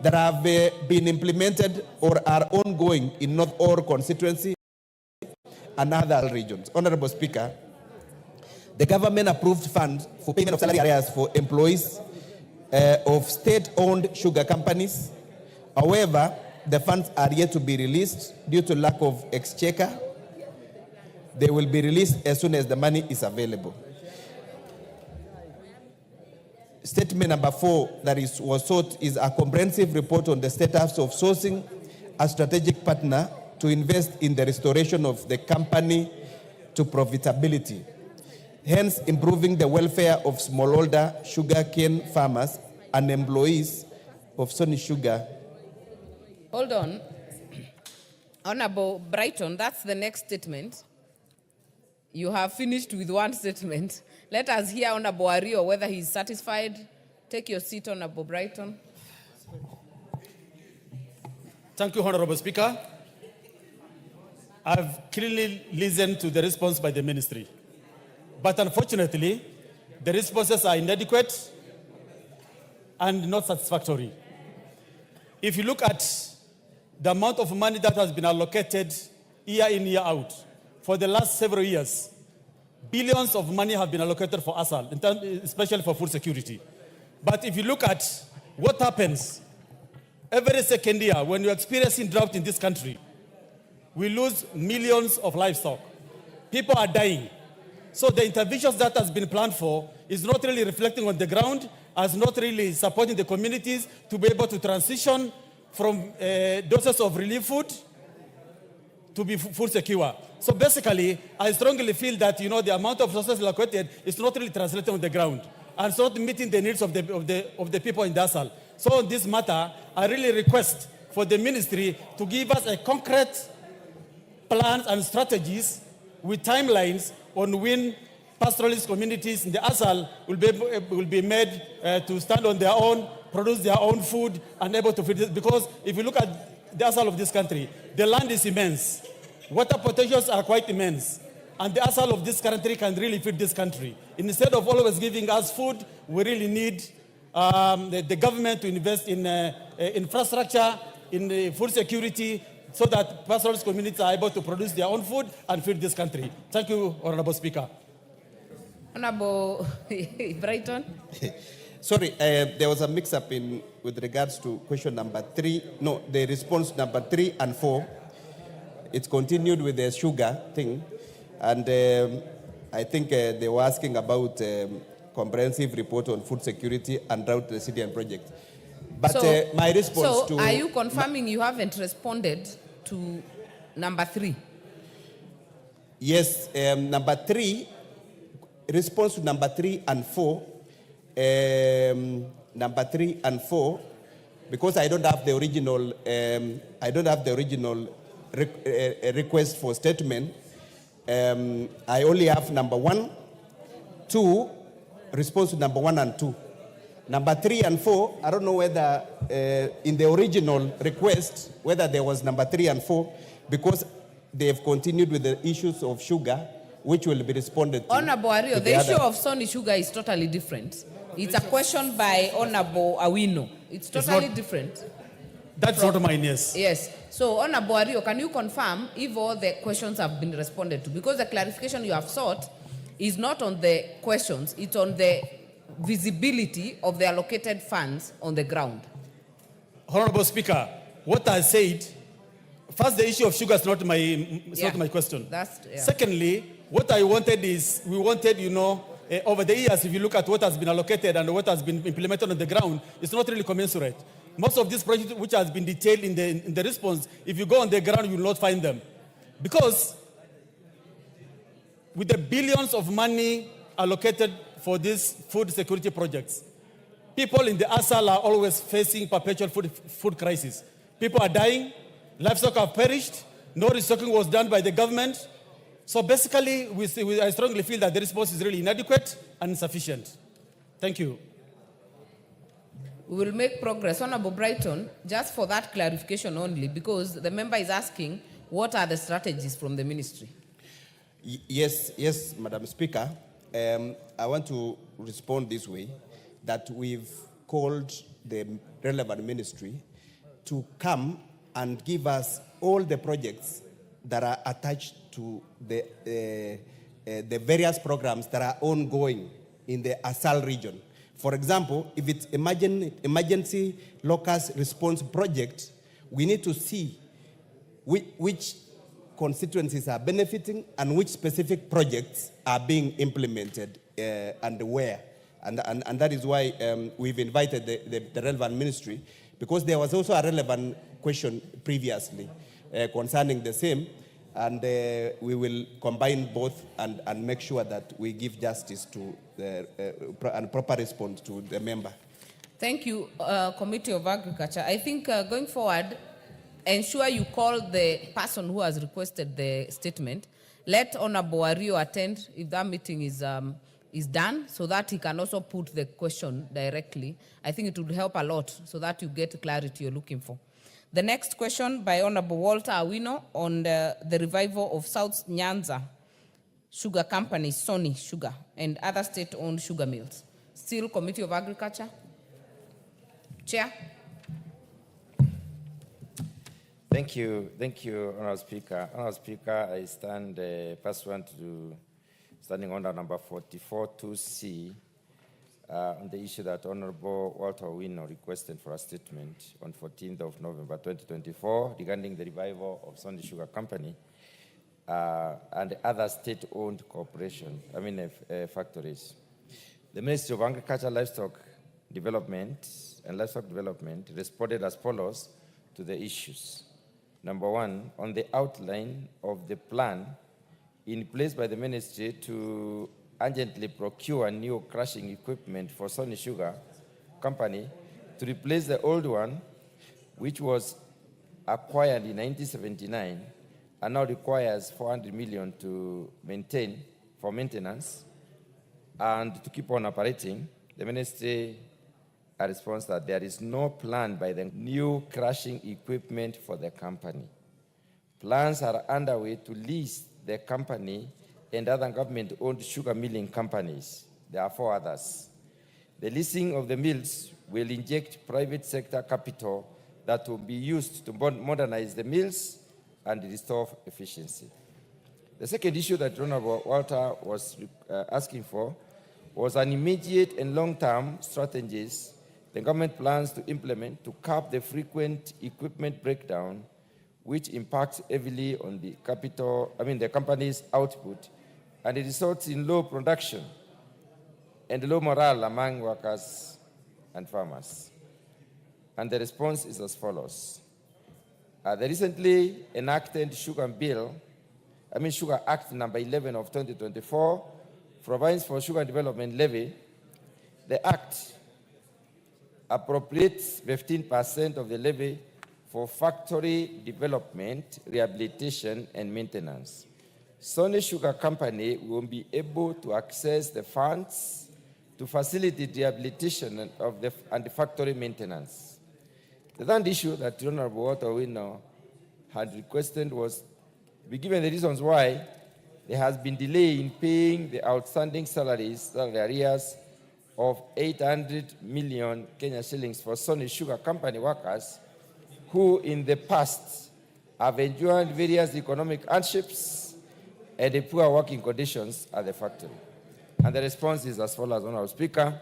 that have been implemented or are ongoing in North Ore constituency and other regions. Honorable Speaker, the government approved funds for payment of salary arrears for employees of state-owned sugar companies. However, the funds are yet to be released due to lack of exchequer. They will be released as soon as the money is available. Statement number 4 that was sought is a comprehensive report on the status of sourcing a strategic partner to invest in the restoration of the company to profitability, hence improving the welfare of smallholder sugarcane farmers and employees of Sony Sugar. Hold on. Honorable Brighton, that's the next statement. You have finished with one statement. Let us hear Honorable Ario whether he's satisfied. Take your seat, Honorable Brighton. Thank you, Honorable Speaker. I've clearly listened to the response by the ministry. But unfortunately, the responses are inadequate and not satisfactory. If you look at the amount of money that has been allocated year in, year out, for the last several years, billions of money have been allocated for ASAL, especially for food security. But if you look at what happens every second year when you're experiencing drought in this country, we lose millions of livestock. People are dying. So the interventions that has been planned for is not really reflecting on the ground, as not really supporting the communities to be able to transition from doses of relief food to be food secure. So basically, I strongly feel that the amount of resources allocated is not really translating on the ground and it's not meeting the needs of the people in ASAL. So on this matter, I really request for the ministry to give us a concrete plans and strategies with timelines on when pastoralist communities in the ASAL will be made to stand on their own, produce their own food, and able to feed it. Because if you look at the ASAL of this country, the land is immense. Water potentials are quite immense. And the ASAL of this country can really feed this country. Instead of always giving us food, we really need the government to invest in infrastructure, in food security, so that pastoralist communities are able to produce their own food and feed this country. Thank you, Honorable Speaker. Honorable Brighton. Sorry, there was a mix-up with regards to question number 3. No, the response number 3 and 4. It's continued with the sugar thing. And I think they were asking about comprehensive report on food security and drought resilient project. But my response to... So are you confirming you haven't responded to number 3? Yes, number 3, response to number 3 and 4. Number 3 and 4, because I don't have the original request for statement. I only have number 1, 2, response to number 1 and 2. Number 3 and 4, I don't know whether in the original request, whether there was number 3 and 4, because they have continued with the issues of sugar, which will be responded to. Honorable Ario, the issue of Sony Sugar is totally different. It's a question by Honorable Awino. It's totally different. That's not mine, yes. Yes. So, Honorable Ario, can you confirm if all the questions have been responded to? Because the clarification you have sought is not on the questions, it's on the visibility of the allocated funds on the ground. Honorable Speaker, what I said, first, the issue of sugar is not my question. Secondly, what I wanted is, we wanted, over the years, if you look at what has been allocated and what has been implemented on the ground, it's not really commensurate. Most of these projects which has been detailed in the response, if you go on the ground, you will not find them. Because with the billions of money allocated for these food security projects, people in the ASAL are always facing perpetual food crisis. People are dying, livestock have perished, no restocking was done by the government. So basically, I strongly feel that the response is really inadequate and insufficient. Thank you. We will make progress. Honorable Brighton, just for that clarification only, because the member is asking, what are the strategies from the ministry? Yes, Madam Speaker. I want to respond this way, that we've called the relevant ministry to come and give us all the projects that are attached to the various programs that are ongoing in the ASAL region. For example, if it's emergency locust response project, we need to see which constituencies are benefiting and which specific projects are being implemented and where. And that is why we've invited the relevant ministry, because there was also a relevant question previously concerning the same, and we will combine both and make sure that we give justice to and proper response to the member. Thank you, Committee of Agriculture. I think going forward, ensure you call the person who has requested the statement. Let Honorable Ario attend if that meeting is done, so that he can also put the question directly. I think it would help a lot so that you get clarity you're looking for. The next question by Honorable Walter Awino on the revival of South Nyanza Sugar Company, Sony Sugar, and other state-owned sugar mills. Still, Committee of Agriculture. Chair. Thank you, Honourable Speaker. Honourable Speaker, I stand pursuant to standing order number 44-2C on the issue that Honourable Walter Awino requested for a statement on 14th of November 2024 regarding the revival of Sony Sugar Company and other state-owned factories. The Ministry of Agriculture, Livestock Development responded as follows to the issues. Number one, on the outline of the plan in place by the ministry to urgently procure new crushing equipment for Sony Sugar Company to replace the old one, which was acquired in 1979 and now requires 400 million to maintain for maintenance and to keep on operating. The ministry responds that there is no plan by the new crushing equipment for the company. Plans are underway to lease the company and other government-owned sugar milling companies. There are 4 others. The leasing of the mills will inject private sector capital that will be used to modernize the mills and restore efficiency. The second issue that Honorable Walter was asking for was an immediate and long-term strategies the government plans to implement to curb the frequent equipment breakdown, which impacts heavily on the the company's output, and it results in low production and low morale among workers and farmers. And the response is as follows. The recently enacted Sugar Act number 11 of 2024 provides for sugar development levy. The Act appropriates 15% of the levy for factory development, rehabilitation, and maintenance. Sony Sugar Company will be able to access the funds to facilitate rehabilitation of and the factory maintenance. The third issue that the Honorable Walter Winner had requested was to be given the reasons why there has been delay in paying the outstanding salary arrears of 800 million Kenya shillings for Sony Sugar Company workers who in the past have endured various economic hardships and the poor working conditions at the factory. And the response is as follows, Honorable Speaker,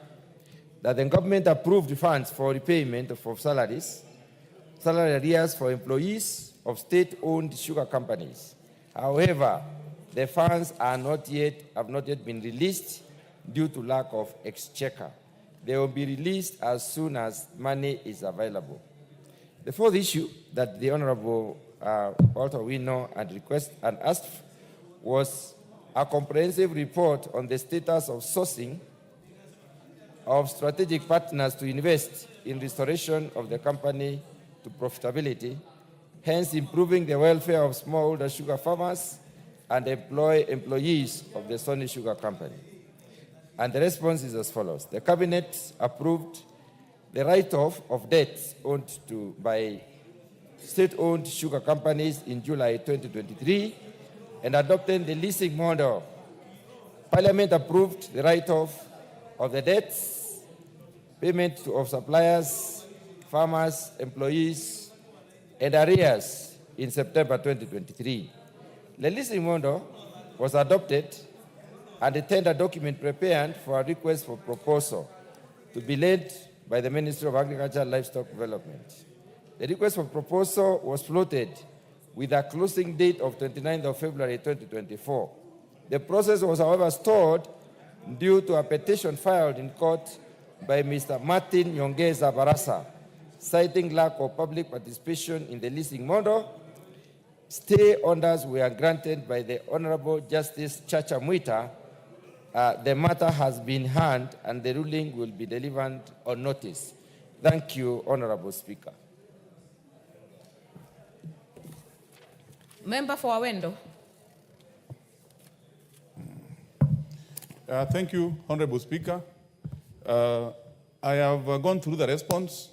that the government approved funds for repayment of salary arrears for employees of state-owned sugar companies. However, the funds have not yet been released due to lack of exchequer. They will be released as soon as money is available. The fourth issue that the Honorable Walter Winner had asked was a comprehensive report on the status of sourcing of strategic partners to invest in restoration of the company to profitability, hence improving the welfare of smallholder sugar farmers and employees of the Sony Sugar Company. And the response is as follows. The Cabinet approved the write-off of debts owned by state-owned sugar companies in July 2023 and adopted the leasing model. Parliament approved the write-off of the debts, payment of suppliers, farmers, employees, and arrears in September 2023. The leasing model was adopted and a tender document prepared for a request for proposal to be led by the Ministry of Agriculture and Livestock Development. The request for proposal was floated with a closing date of 29th of February 2024. The process was, however, stalled due to a petition filed in court by Mr. Martin Nyongeza Barasa, citing lack of public participation in the leasing model. Stay orders were granted by the Honorable Justice Chacha Mwita. The matter has been heard and the ruling will be delivered on notice. Thank you, Honorable Speaker. Member for Awendo. Thank you, Honorable Speaker. I have gone through the response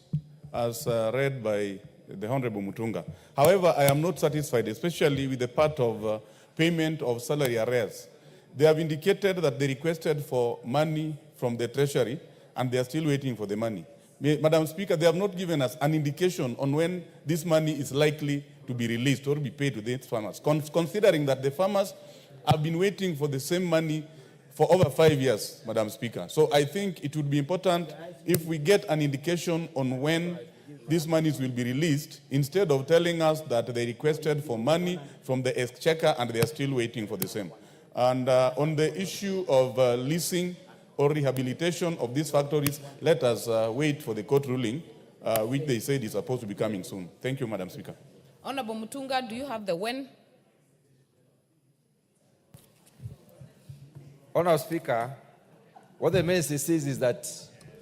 as read by the Honorable Mutunga. However, I am not satisfied, especially with the part of payment of salary arrears. They have indicated that they requested for money from the Treasury and they are still waiting for the money. Madam Speaker, they have not given us an indication on when this money is likely to be released or be paid to the farmers, considering that the farmers have been waiting for the same money for over 5 years, Madam Speaker. So I think it would be important if we get an indication on when these monies will be released, instead of telling us that they requested for money from the exchequer and they are still waiting for the same. And on the issue of leasing or rehabilitation of these factories, let us wait for the court ruling, which they said is supposed to be coming soon. Thank you, Madam Speaker. Honorable Mutunga, do you have the when? Honorable Speaker, what the ministry says is that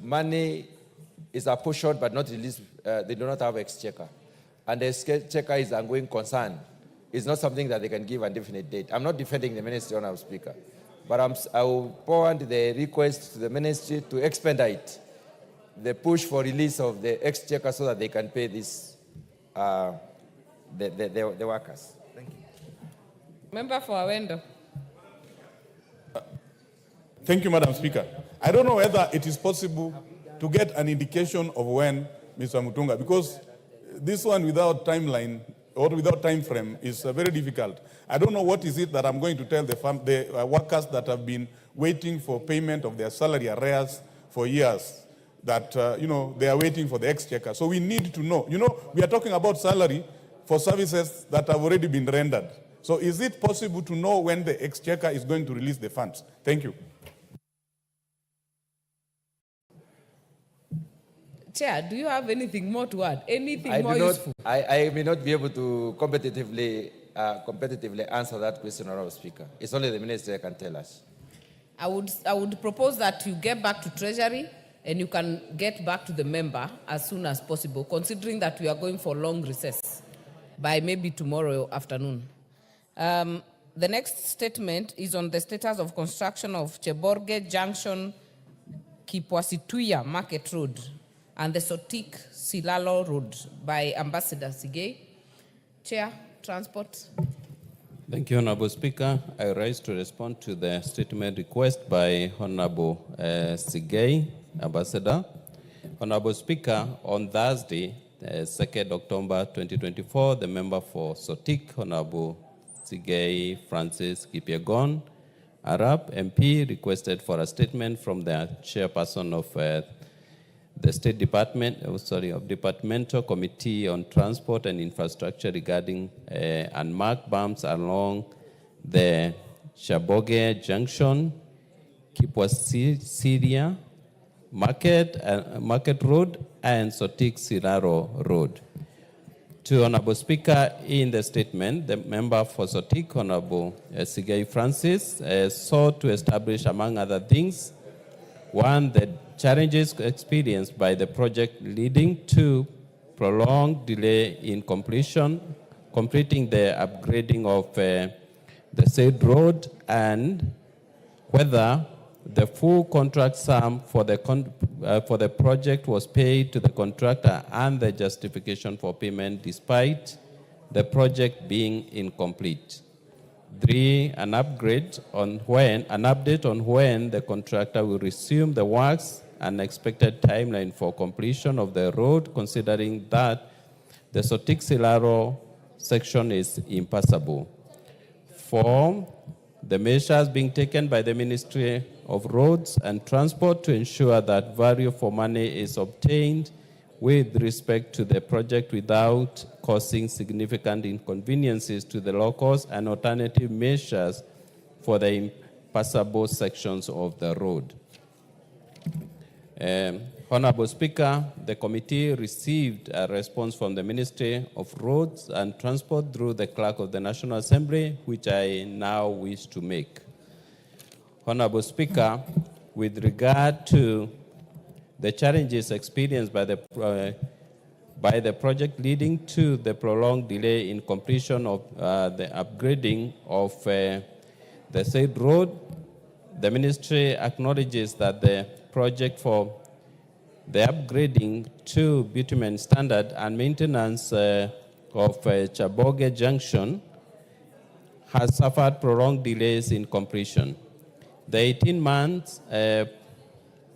money is apportioned but not released. They do not have exchequer. And the exchequer is an ongoing concern. It's not something that they can give a definite date. I'm not defending the ministry, Honorable Speaker, but I will forward the request to the ministry to expedite the push for release of the exchequer so that they can pay this, the workers. Thank you. Member for Awendo. Thank you, Madam Speaker. I don't know whether it is possible to get an indication of when, Mr. Mutunga, because this one without timeline or without time frame is very difficult. I don't know what is it that I'm going to tell the workers that have been waiting for payment of their salary arrears for years, that they are waiting for the exchequer. So we need to know. We are talking about salary for services that have already been rendered. So is it possible to know when the exchequer is going to release the funds? Thank you. Chair, do you have anything more to add? Anything more useful? I may not be able to competitively answer that question, Honorable Speaker. It's only the minister can tell us. I would propose that you get back to Treasury and you can get back to the member as soon as possible, considering that we are going for long recess by maybe tomorrow afternoon. The next statement is on the status of construction of Cheborge Junction, Kipwasituya Market Road, and the Sotik Silalo Road by Ambassador Sigei. Chair, Transport. Thank you, Honorable Speaker. I rise to respond to the statement request by Honorable Sigei, Ambassador. Honorable Speaker, on Thursday, 2nd October 2024, the member for Sotik, Honorable Sigei Francis Kipyegon, Arab MP, requested for a statement from the chairperson of the State Department, of Departmental Committee on Transport and Infrastructure regarding unmarked bumps along the Chaboge Junction, Kipwasiria Market Road, and Sotik Siraro Road. To Honorable Speaker, in the statement, the member for Sotik, Honorable Sigei Francis, sought to establish, among other things, one, the challenges experienced by the project leading to prolonged delay in completing the upgrading of the said road, and whether the full contract sum for the project was paid to the contractor and the justification for payment despite the project being incomplete. 3, an update on when the contractor will resume the works and expected timeline for completion of the road, considering that the Sotik Silaro section is impassable. 4, the measures being taken by the Ministry of Roads and Transport to ensure that value for money is obtained with respect to the project without causing significant inconveniences to the locals, and alternative measures for the impassable sections of the road. Honorable Speaker, the committee received a response from the Ministry of Roads and Transport through the Clerk of the National Assembly, which I now wish to make. Honorable Speaker, with regard to the challenges experienced by the project leading to the prolonged delay in completion of the upgrading of the said road, the Ministry acknowledges that the project for the upgrading to bitumen standard and maintenance of Chaboge Junction has suffered prolonged delays in completion. The 18-month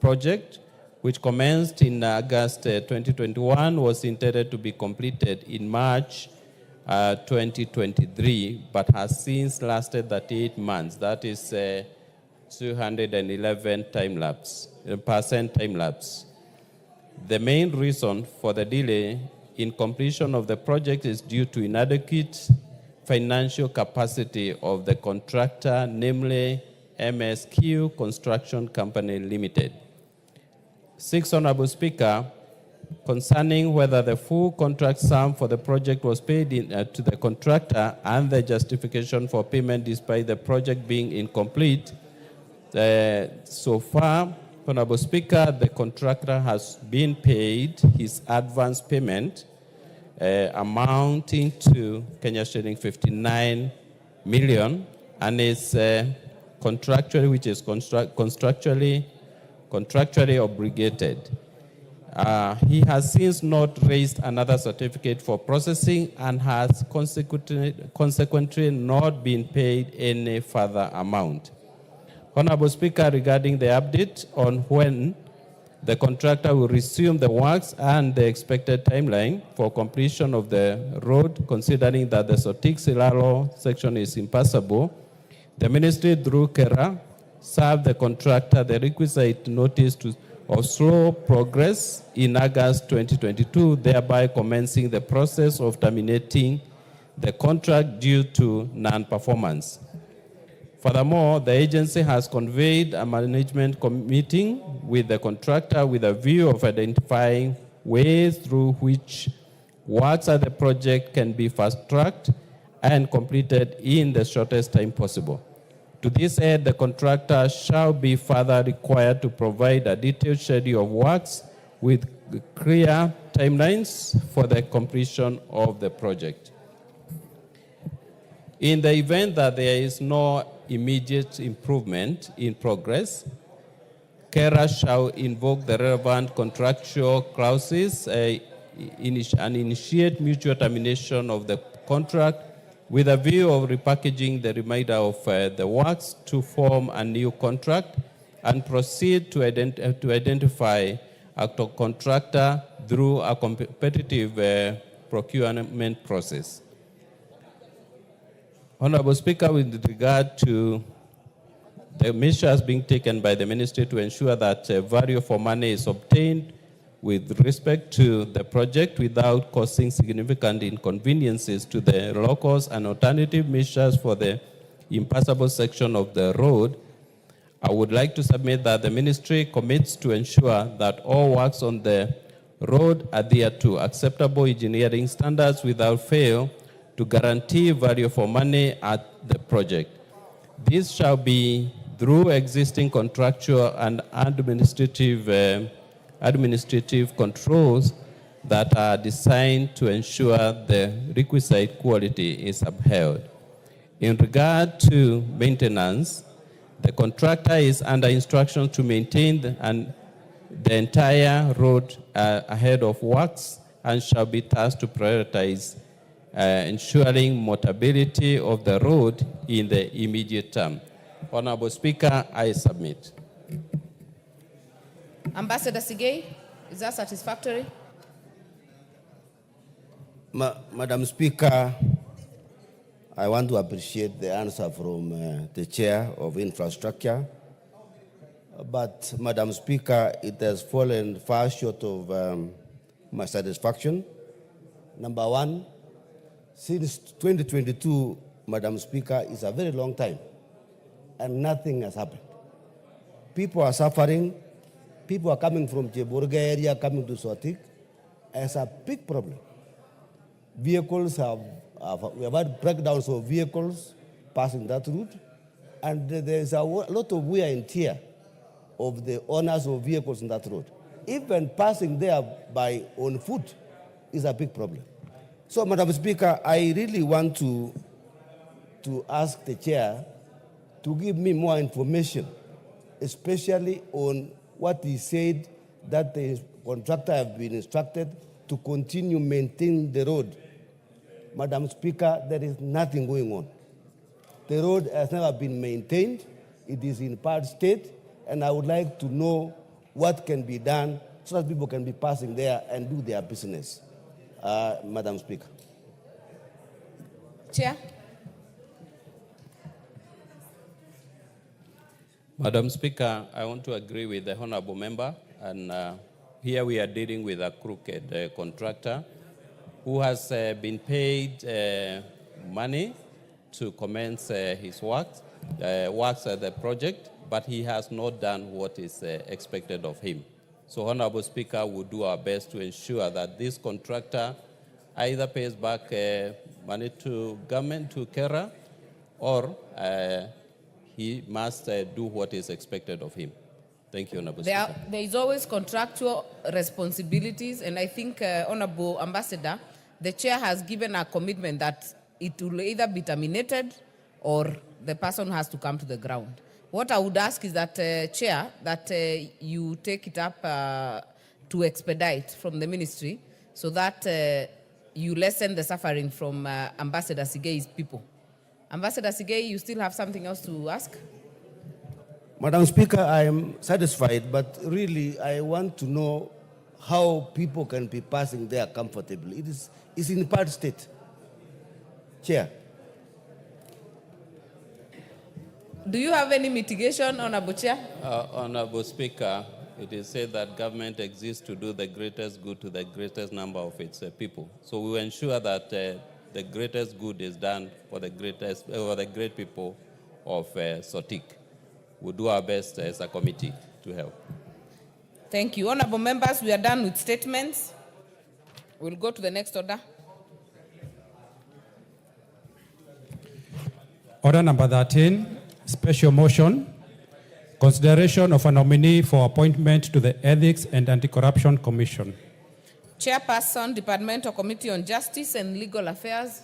project, which commenced in August 2021, was intended to be completed in March 2023, but has since lasted 38 months. That is 211% time lapse. The main reason for the delay in completion of the project is due to inadequate financial capacity of the contractor, namely MSQ Construction Company Limited. 6, Honorable Speaker, concerning whether the full contract sum for the project was paid to the contractor and the justification for payment despite the project being incomplete, so far, Honorable Speaker, the contractor has been paid his advance payment amounting to Kenya shilling 59 million, and is contractually, which is contractually obligated. He has since not raised another certificate for processing and has consequently not been paid any further amount. Honorable Speaker, regarding the update on when the contractor will resume the works and the expected timeline for completion of the road, considering that the Sotik Silalo section is impassable, the Ministry, through KERA, served the contractor the requisite notice of slow progress in August 2022, thereby commencing the process of terminating the contract due to non-performance. Furthermore, the agency has convened a management meeting with the contractor with a view of identifying ways through which works at the project can be fast-tracked and completed in the shortest time possible. To this end, the contractor shall be further required to provide a detailed schedule of works with clear timelines for the completion of the project. In the event that there is no immediate improvement in progress, KERA shall invoke the relevant contractual clauses and initiate mutual termination of the contract with a view of repackaging the remainder of the works to form a new contract and proceed to identify a contractor through a competitive procurement process. Honorable Speaker, with regard to the measures being taken by the ministry to ensure that value for money is obtained with respect to the project without causing significant inconveniences to the locals and alternative measures for the impassable section of the road, I would like to submit that the ministry commits to ensure that all works on the road adhere to acceptable engineering standards without fail to guarantee value for money at the project. This shall be through existing contractual and administrative controls that are designed to ensure the requisite quality is upheld. In regard to maintenance, the contractor is under instruction to maintain the entire road ahead of works and shall be tasked to prioritize ensuring mobility of the road in the immediate term. Honorable Speaker, I submit. Ambassador Sigei, is that satisfactory? Madam Speaker, I want to appreciate the answer from the Chair of Infrastructure. But, Madam Speaker, it has fallen far short of my satisfaction. Number one, since 2022, Madam Speaker, is a very long time, and nothing has happened. People are suffering. People are coming from Jeburga area, coming to Sotik. It's a big problem. Vehicles we have had breakdowns of vehicles passing that route, and there's a lot of wear and tear of the owners of vehicles in that road. Even passing there on foot is a big problem. So, Madam Speaker, I really want to ask the Chair to give me more information, especially on what he said, that the contractor have been instructed to continue maintaining the road. Madam Speaker, there is nothing going on. The road has never been maintained. It is in bad state, and I would like to know what can be done so that people can be passing there and do their business. Madam Speaker. Chair. Madam Speaker, I want to agree with the honorable member, and here we are dealing with a crooked contractor who has been paid money to commence his works at the project, but he has not done what is expected of him. So, Honorable Speaker, we'll do our best to ensure that this contractor either pays back money to government, to KERA, or he must do what is expected of him. Thank you, Honorable Speaker. There is always contractual responsibilities, and I think, Honorable Ambassador, the Chair has given a commitment that it will either be terminated or the person has to come to the ground. What I would ask is that, Chair, that you take it up to expedite from the ministry so that you lessen the suffering from Ambassador Sigei's people. Ambassador Sigei, you still have something else to ask? Madam Speaker, I am satisfied, but really I want to know how people can be passing there comfortably. It's in bad state. Chair. Do you have any mitigation, Honorable Chair? Honorable Speaker, it is said that government exists to do the greatest good to the greatest number of its people. So we will ensure that the greatest good is done for the great people of Sotik. We'll do our best as a committee to help. Thank you. Honorable members, we are done with statements. We'll go to the next order. Order number 13, special motion, consideration of a nominee for appointment to the Ethics and Anti-Corruption Commission. Chairperson, Departmental Committee on Justice and Legal Affairs.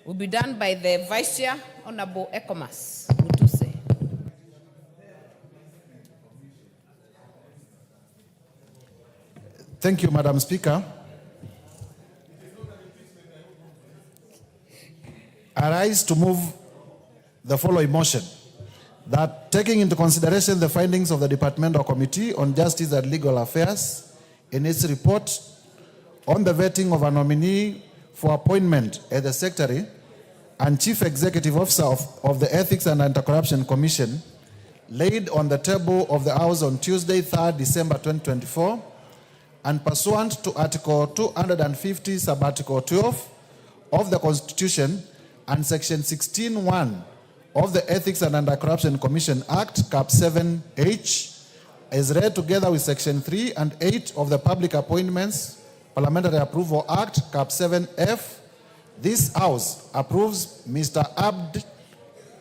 will be done by the Vice Chair, Honorable Ekomas Mutuse. Thank you, Madam Speaker. I rise to move the following motion: that taking into consideration the findings of the Departmental Committee on Justice and Legal Affairs in its report on the vetting of a nominee for appointment as the Secretary and Chief Executive Officer of the Ethics and Anti-Corruption Commission, laid on the table of the House on Tuesday, 3rd December 2024, and pursuant to Article 250, Sub-Article 12 of the Constitution and Section 16(1) of the Ethics and Anti-Corruption Commission Act, Cap 7H, is read together with Section 3 and 8 of the Public Appointments Parliamentary Approval Act, Cap 7F. This House approves Mr. Abd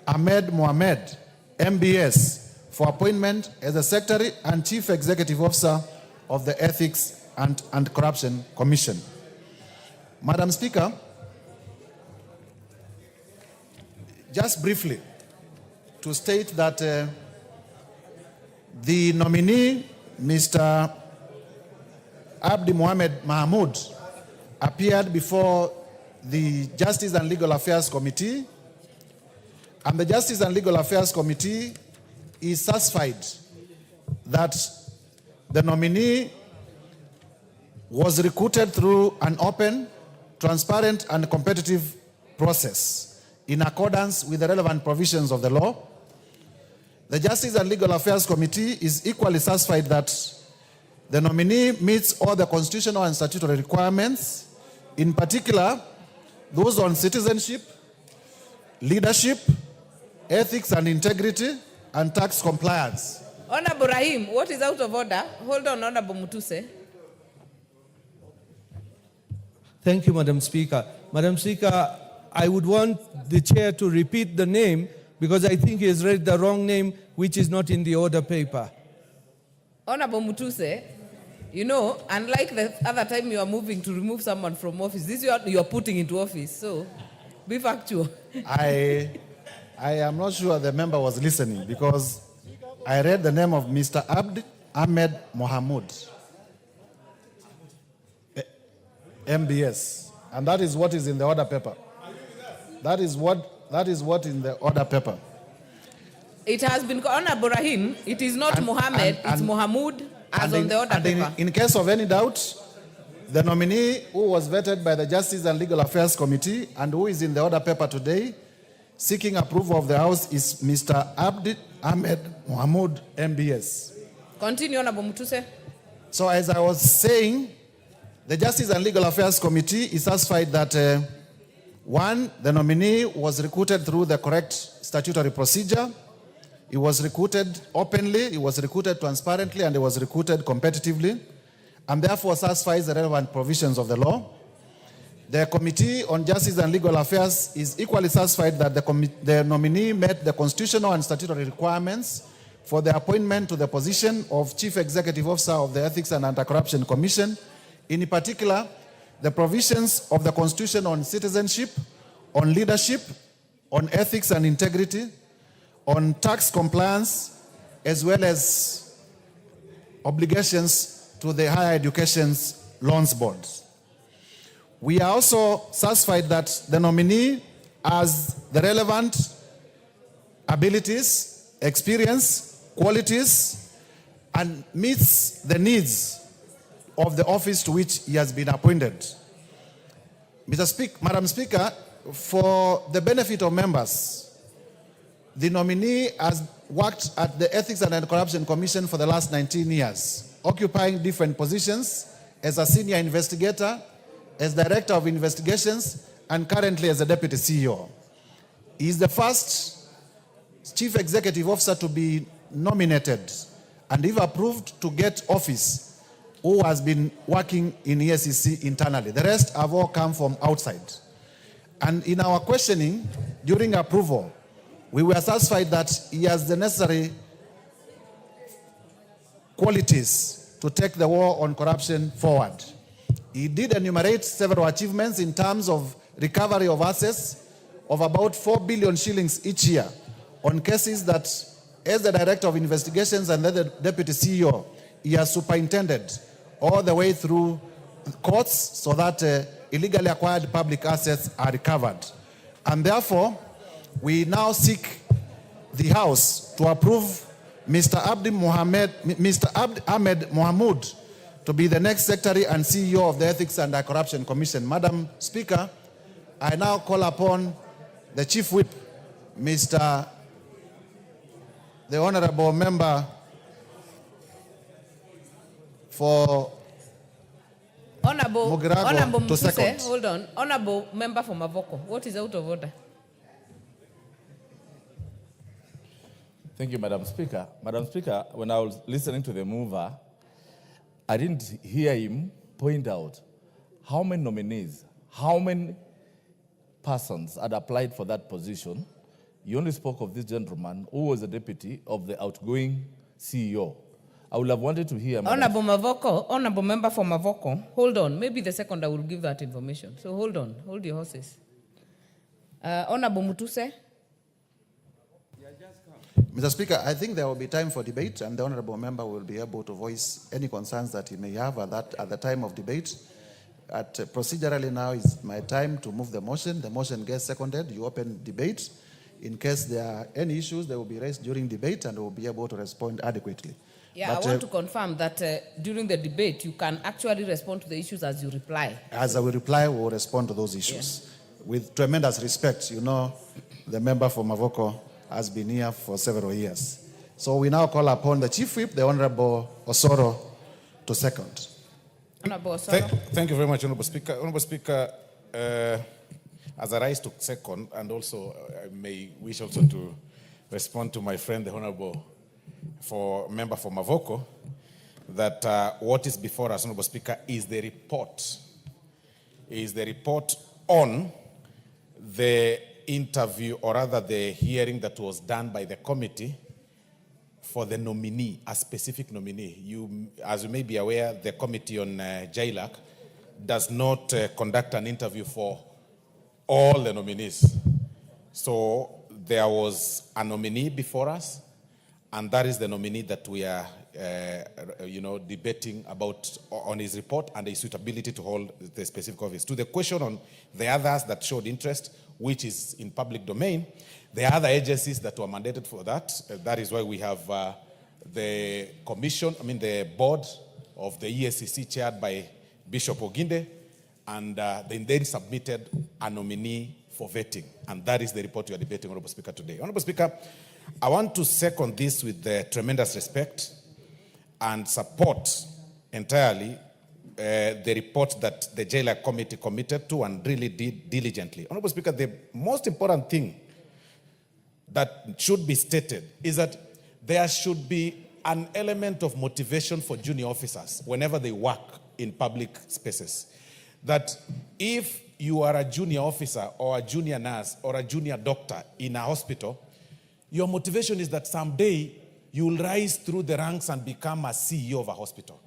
Ahmed Mohamed, MBS, for appointment as the Secretary and Chief Executive Officer of the Ethics and Anti-Corruption Commission. Madam Speaker, just briefly to state that the nominee, Mr. Abdi Mohamed Mahmoud, appeared before the Justice and Legal Affairs Committee, and the Justice and Legal Affairs Committee is satisfied that the nominee was recruited through an open, transparent, and competitive process in accordance with the relevant provisions of the law. The Justice and Legal Affairs Committee is equally satisfied that the nominee meets all the constitutional and statutory requirements, in particular those on citizenship, leadership, ethics and integrity, and tax compliance. Honorable Rahim, what is out of order? Hold on, Honorable Mutuse. Thank you, Madam Speaker. Madam Speaker, I would want the chair to repeat the name because I think he has read the wrong name, which is not in the order paper. Honorable Mutuse, you know, unlike the other time you are moving to remove someone from office, this you are putting into office, so be factual. I am not sure the member was listening because I read the name of Mr. Abd Ahmed Mohamed, MBS, and that is what is in the order paper. That is what in the order paper. It has been Honorable Rahim. It is not Mohammed, it's Mohamud as on the order paper. In case of any doubt, the nominee who was vetted by the Justice and Legal Affairs Committee and who is in the order paper today, seeking approval of the House, is Mr. Abd Ahmed Mohamed, MBS. Continue, Honorable Mutuse. So as I was saying, the Justice and Legal Affairs Committee is satisfied that one, the nominee was recruited through the correct statutory procedure. He was recruited openly, he was recruited transparently, and he was recruited competitively, and therefore satisfies the relevant provisions of the law. The Committee on Justice and Legal Affairs is equally satisfied that the nominee met the constitutional and statutory requirements for the appointment to the position of Chief Executive Officer of the Ethics and Anti-Corruption Commission, in particular, the provisions of the Constitution on citizenship, on leadership, on ethics and integrity, on tax compliance, as well as obligations to the Higher Education's Loans Board. We are also satisfied that the nominee has the relevant abilities, experience, qualities, and meets the needs of the office to which he has been appointed. Madam Speaker, for the benefit of members, the nominee has worked at the Ethics and Anti-Corruption Commission for the last 19 years, occupying different positions as a senior investigator, as Director of Investigations, and currently as a Deputy CEO. He is the first Chief Executive Officer to be nominated and if approved to get office who has been working in EACC internally. The rest have all come from outside. And in our questioning during approval, we were satisfied that he has the necessary qualities to take the war on corruption forward. He did enumerate several achievements in terms of recovery of assets, of about 4 billion shillings each year on cases that, as the Director of Investigations and then the Deputy CEO, he has superintended all the way through courts so that illegally acquired public assets are recovered. And therefore, we now seek the House to approve Mr. Abd Ahmed Mohamud to be the next Secretary and CEO of the Ethics and Corruption Commission. Madam Speaker, I now call upon the Chief Whip, the Honorable Member for Honorable Mugirago to Mutuse, second. hold on. Honorable Member for Mavoko, what is out of order? Thank you, Madam Speaker. Madam Speaker, when I was listening to the mover, I didn't hear him point out how many nominees, how many persons had applied for that position. You only spoke of this gentleman who was the deputy of the outgoing CEO. I would have wanted to hear. Honorable Mavoko, Honorable Member for Mavoko, hold on. Maybe the second I will give that information. So hold on, hold your horses. Honorable Mutuse. Mr. Speaker, I think there will be time for debate, and the Honorable Member will be able to voice any concerns that he may have at the time of debate. Procedurally now is my time to move the motion. The motion gets seconded. You open debate. In case there are any issues, they will be raised during debate, and we will be able to respond adequately. Yeah, But, I want to confirm that during the debate, you can actually respond to the issues as you reply. As I will reply, we will respond to those issues. Yeah. With tremendous respect, you know, the member for Mavoko has been here for several years. So we now call upon the Chief Whip, the Honorable Osoro, to second. Honorable Osoro. Thank you very much, Honorable Speaker. Honorable Speaker, as I rise to second, and also I may wish also to respond to my friend, the Honorable Member for Mavoko, that what is before us, Honorable Speaker, is the report. Is the report on the interview, or rather the hearing that was done by the committee for the nominee, a specific nominee. As you may be aware, the committee on JLAC does not conduct an interview for all the nominees. So there was a nominee before us, and that is the nominee that we are debating about on his report and his suitability to hold the specific office. To the question on the others that showed interest, which is in public domain, there are other agencies that were mandated for that. That is why we have the board of the EACC chaired by Bishop Oginde, and they then submitted a nominee for vetting. And that is the report we are debating, Honorable Speaker, today. Honorable Speaker, I want to second this with tremendous respect and support entirely the report that the JLAC committee committed to and really did diligently. Honorable Speaker, the most important thing that should be stated is that there should be an element of motivation for junior officers whenever they work in public spaces. That if you are a junior officer or a junior nurse or a junior doctor in a hospital, your motivation is that someday you will rise through the ranks and become a CEO of a hospital.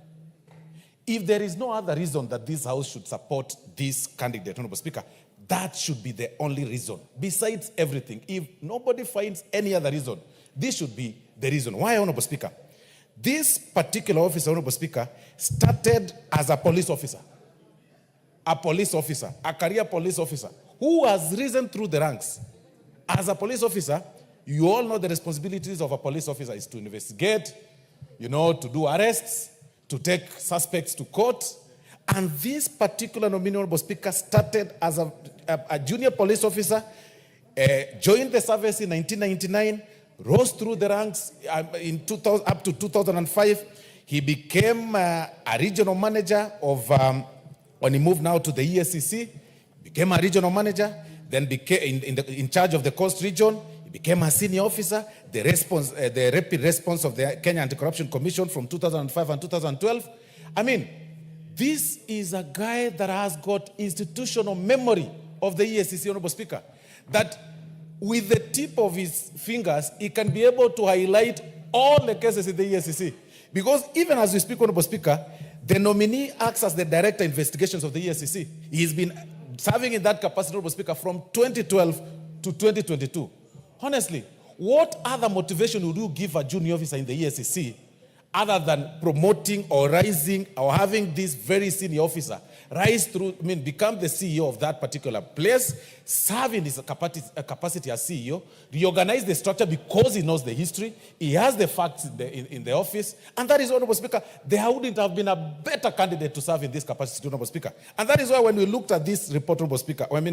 If there is no other reason that this House should support this candidate, Honorable Speaker, that should be the only reason. Besides everything, if nobody finds any other reason, this should be the reason. Why, Honorable Speaker? This particular officer, Honorable Speaker, started as a police officer. A career police officer, who has risen through the ranks. As a police officer, you all know the responsibilities of a police officer is to investigate, to do arrests, to take suspects to court. And this particular nominee, Honorable Speaker, started as a junior police officer, joined the service in 1999, rose through the ranks up to 2005. He became a regional manager of, when he moved now to the EACC, became a regional manager, then became in charge of the Coast region. He became a senior officer, the rapid response of the Kenya Anti-Corruption Commission from 2005 and 2012. I mean, this is a guy that has got institutional memory of the EACC, Honorable Speaker, that with the tip of his fingers, he can be able to highlight all the cases in the EACC. Because even as we speak, Honorable Speaker, the nominee acts as the director of investigations of the EACC. He's been serving in that capacity, Honorable Speaker, from 2012 to 2022. Honestly, what other motivation would you give a junior officer in the EACC other than promoting or rising or having this very senior officer rise through, become the CEO of that particular place, serve in his capacity as CEO, reorganize the structure because he knows the history, he has the facts in the office, and that is, Honorable Speaker, there wouldn't have been a better candidate to serve in this capacity, Honorable Speaker. And that is why when we looked at this report, Honorable Speaker, when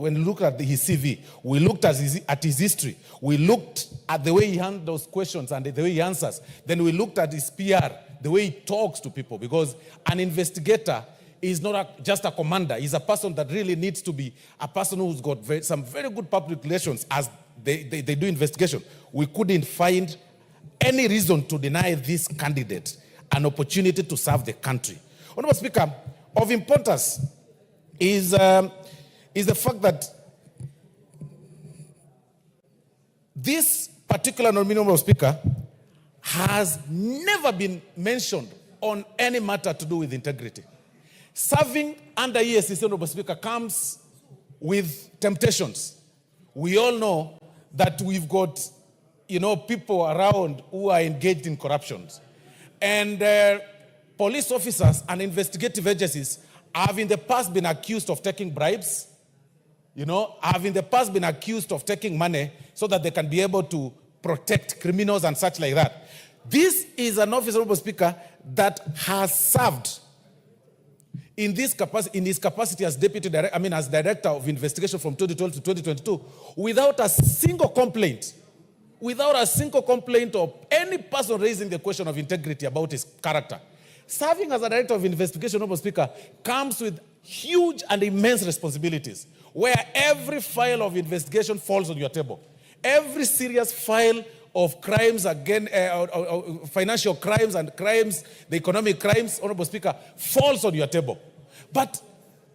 we looked at his CV, we looked at his history, we looked at the way he handles questions and the way he answers, then we looked at his PR, the way he talks to people, because an investigator is not just a commander. He's a person that really needs to be a person who's got some very good public relations as they do investigation. We couldn't find any reason to deny this candidate an opportunity to serve the country. Honorable Speaker, of importance is the fact that this particular nominee, Honorable Speaker, has never been mentioned on any matter to do with integrity. Serving under EACC, Honorable Speaker, comes with temptations. We all know that we've got, people around who are engaged in corruption. And police officers and investigative agencies have in the past been accused of taking bribes, have in the past been accused of taking money so that they can be able to protect criminals and such like that. This is an officer, Honorable Speaker, that has served in his capacity as as Director of Investigation from 2012 to 2022 without a single complaint of any person raising the question of integrity about his character. Serving as a Director of Investigation, Honorable Speaker, comes with huge and immense responsibilities where every file of investigation falls on your table. Every serious file of crimes, again, financial crimes and crimes, the economic crimes, Honorable Speaker, falls on your table. But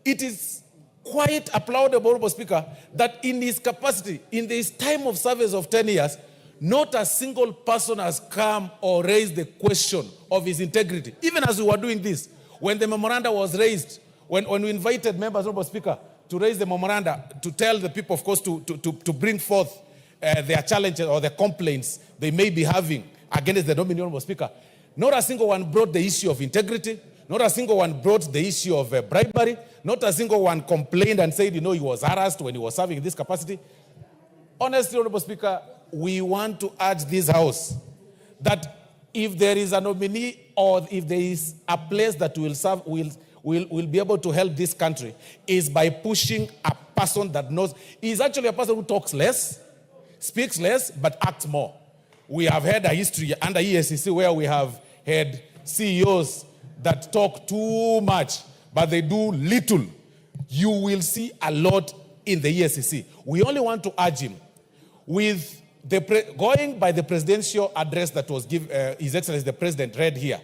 it is quite applaudable, Honorable Speaker, that in his capacity, in this time of service of 10 years, not a single person has come or raised the question of his integrity. Even as we were doing this, when the memoranda was raised, when we invited members, Honorable Speaker, to raise the memoranda, to tell the people, of course, to bring forth their challenges or their complaints they may be having against the nominee, Honorable Speaker, not a single one brought the issue of integrity, not a single one brought the issue of bribery, not a single one complained and said, he was harassed when he was serving in this capacity. Honestly, Honorable Speaker, we want to urge this House that if there is a nominee or if there is a place that will serve, will be able to help this country, is by pushing a person that knows. He's actually a person who talks less, speaks less, but acts more. We have had a history under EACC where we have had CEOs that talk too much, but they do little. You will see a lot in the EACC. We only want to urge him, with going by the presidential address that was given, His Excellency the President read here,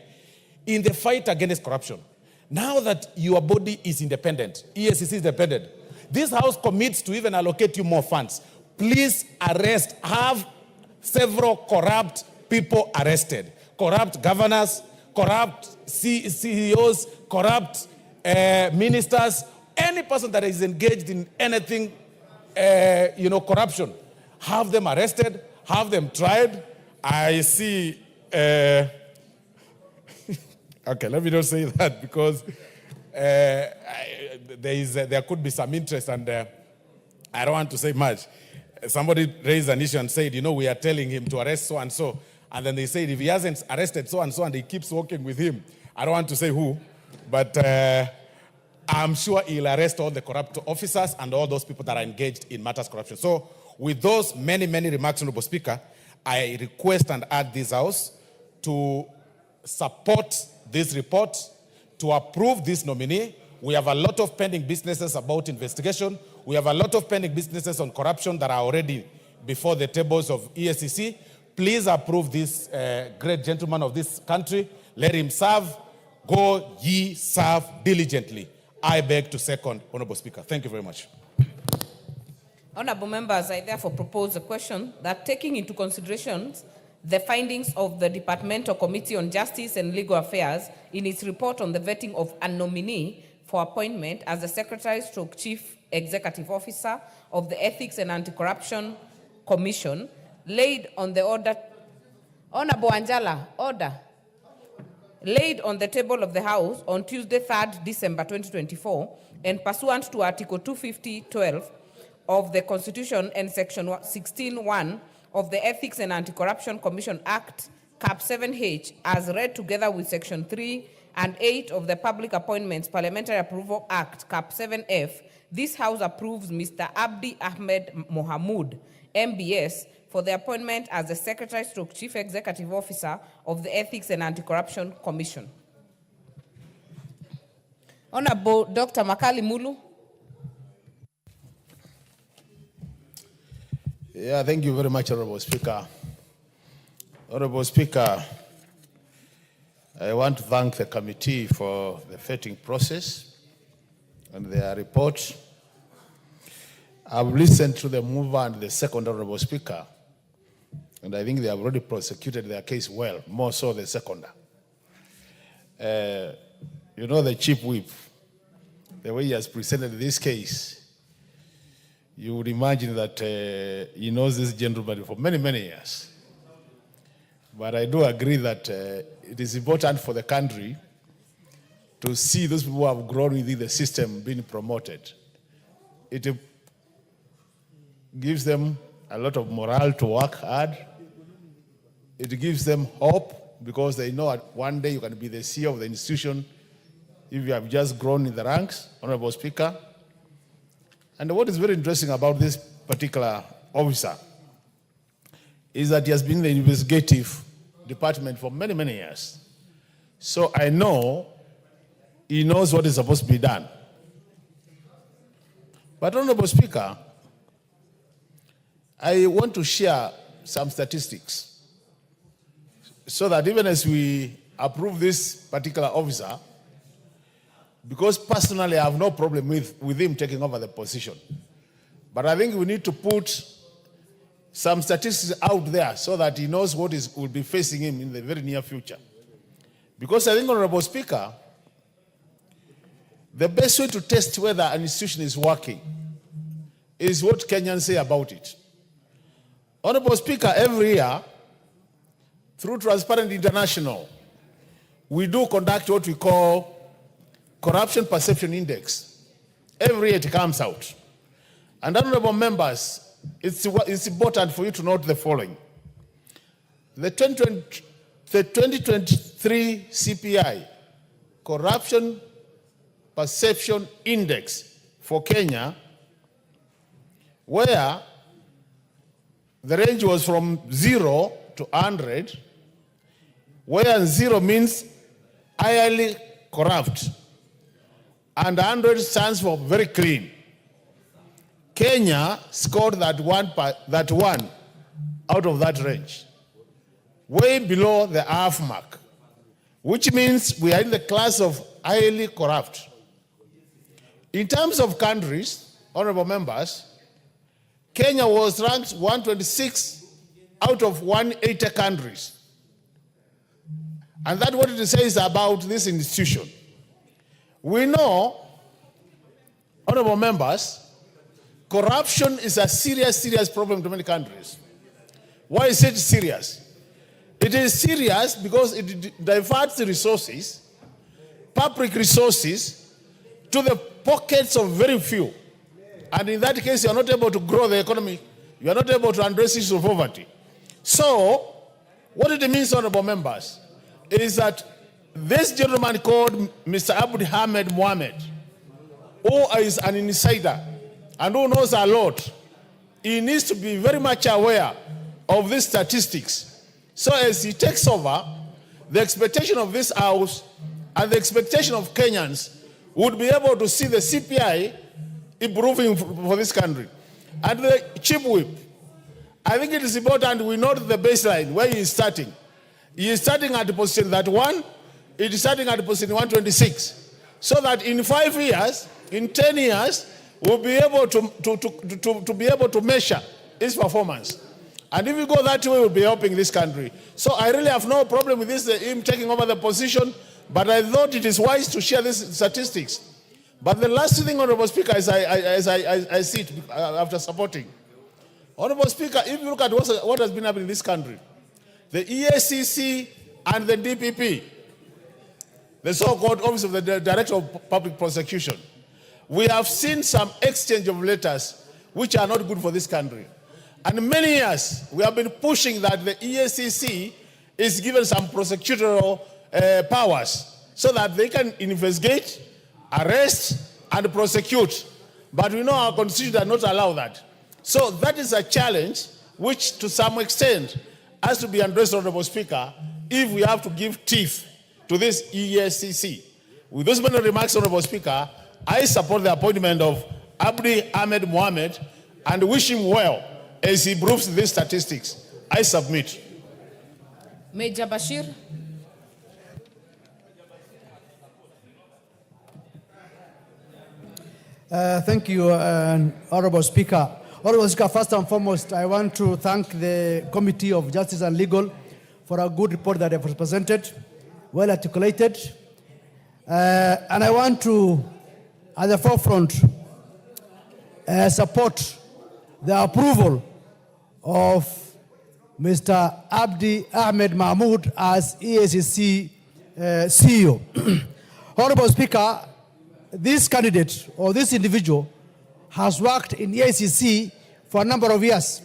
in the fight against corruption. Now that your body is independent, EACC is independent, this House commits to even allocate you more funds. Please arrest, have several corrupt people arrested. Corrupt governors, corrupt CEOs, corrupt ministers, any person that is engaged in anything, corruption. Have them arrested, have them tried. I see, okay, let me not say that because there could be some interest and I don't want to say much. Somebody raised an issue and said, we are telling him to arrest so-and-so. And then they said, if he hasn't arrested so-and-so and he keeps working with him, I don't want to say who, but I'm sure he'll arrest all the corrupt officers and all those people that are engaged in matters of corruption. So with those many, many remarks, Honorable Speaker, I request and urge this House to support this report, to approve this nominee. We have a lot of pending businesses about investigation. We have a lot of pending businesses on corruption that are already before the tables of EACC. Please approve this great gentleman of this country. Let him serve. Go ye serve diligently. I beg to second, Honorable Speaker. Thank you very much. Honorable members, I therefore propose a question that, taking into consideration the findings of the Departmental Committee on Justice and Legal Affairs in its report on the vetting of a nominee for appointment as the Secretary/Chief Executive Officer of the Ethics and Anti-Corruption Commission laid on the order, Honorable Anjala, order, laid on the table of the House on Tuesday, 3rd December 2024, and pursuant to Article 250(12) of the Constitution and Section 16(1) of the Ethics and Anti-Corruption Commission Act, Cap 7H, as read together with Section 3 and 8 of the Public Appointments Parliamentary Approval Act, Cap 7F, this House approves Mr. Abdi Ahmed Mohamud, MBS, for the appointment as the Secretary/Chief Executive Officer of the Ethics and Anti-Corruption Commission. Honorable Dr. Makali Mulu. Yeah, thank you very much, Honorable Speaker. Honorable Speaker, I want to thank the committee for the vetting process and their report. I've listened to the mover and the second, Honorable Speaker, and I think they have already prosecuted their case well, more so the seconder. You know, the chief whip, the way he has presented this case, you would imagine that he knows this gentleman for many, many years. But I do agree that it is important for the country to see those people who have grown within the system being promoted. It gives them a lot of morale to work hard. It gives them hope because they know that one day you can be the CEO of the institution if you have just grown in the ranks, Honorable Speaker. And what is very interesting about this particular officer is that he has been in the investigative department for many, many years. So I know he knows what is supposed to be done. But Honorable Speaker, I want to share some statistics so that even as we approve this particular officer, because personally I have no problem with him taking over the position, but I think we need to put some statistics out there so that he knows what will be facing him in the very near future. Because I think, Honorable Speaker, the best way to test whether an institution is working is what Kenyans say about it. Honorable Speaker, every year, through Transparent International, we do conduct what we call Corruption Perception Index. Every year it comes out. And honorable members, it's important for you to note the following. The 2023 CPI, Corruption Perception Index for Kenya, where the range was from 0 to 100, where 0 means highly corrupt, and 100 stands for very clean. Kenya scored that one out of that range, way below the half mark, which means we are in the class of highly corrupt. In terms of countries, honorable members, Kenya was ranked 126 out of 180 countries. And that's what it says about this institution. We know, honorable members, corruption is a serious, serious problem to many countries. Why is it serious? It is serious because it diverts the resources, public resources, to the pockets of very few. And in that case, you are not able to grow the economy. You are not able to address issues of poverty. So, what it means, honorable members, is that this gentleman called Mr. Abdi Ahmed Mohamed, who is an insider and who knows a lot, he needs to be very much aware of these statistics. So as he takes over, the expectation of this House and the expectation of Kenyans would be able to see the CPI improving for this country. And the chief whip, I think it is important we note the baseline where he is starting. He is starting at the position 31, it is starting at the position 126. So that in 5 years, in 10 years, we'll be able to be able to measure his performance. And if we go that way, we'll be helping this country. So I really have no problem with this, him taking over the position, but I thought it is wise to share these statistics. But the last thing, Honorable Speaker, as I see it after supporting, Honorable Speaker, if you look at what has been happening in this country, the EACC and the DPP, the so-called Office of the Director of Public Prosecution, we have seen some exchange of letters which are not good for this country. And many years, we have been pushing that the EACC is given some prosecutorial powers so that they can investigate, arrest, and prosecute. But we know our constitution does not allow that. So that is a challenge which, to some extent, has to be addressed, Honorable Speaker, if we have to give teeth to this EACC. With those many remarks, Honorable Speaker, I support the appointment of Abdi Ahmed Mohamed and wish him well as he proves these statistics. I submit. Major Bashir. Thank you, Honorable Speaker. Honorable Speaker, first and foremost, I want to thank the Committee of Justice and Legal for a good report that they have presented, well articulated. And I want to, at the forefront, support the approval of Mr. Abdi Ahmed Mahmoud as EACC CEO. Honorable Speaker, this candidate or this individual has worked in EACC for a number of years.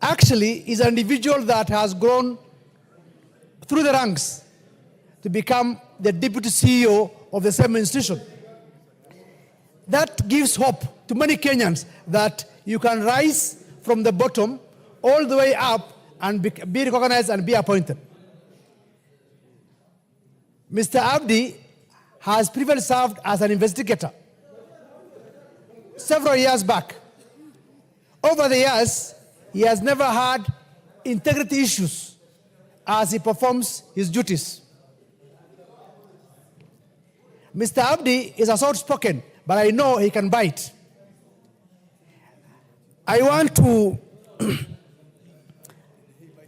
Actually, is an individual that has grown through the ranks to become the deputy CEO of the same institution. That gives hope to many Kenyans that you can rise from the bottom all the way up and be recognized and be appointed. Mr. Abdi has previously served as an investigator several years back. Over the years, he has never had integrity issues as he performs his duties. Mr. Abdi is a soft-spoken, but I know he can bite. I want to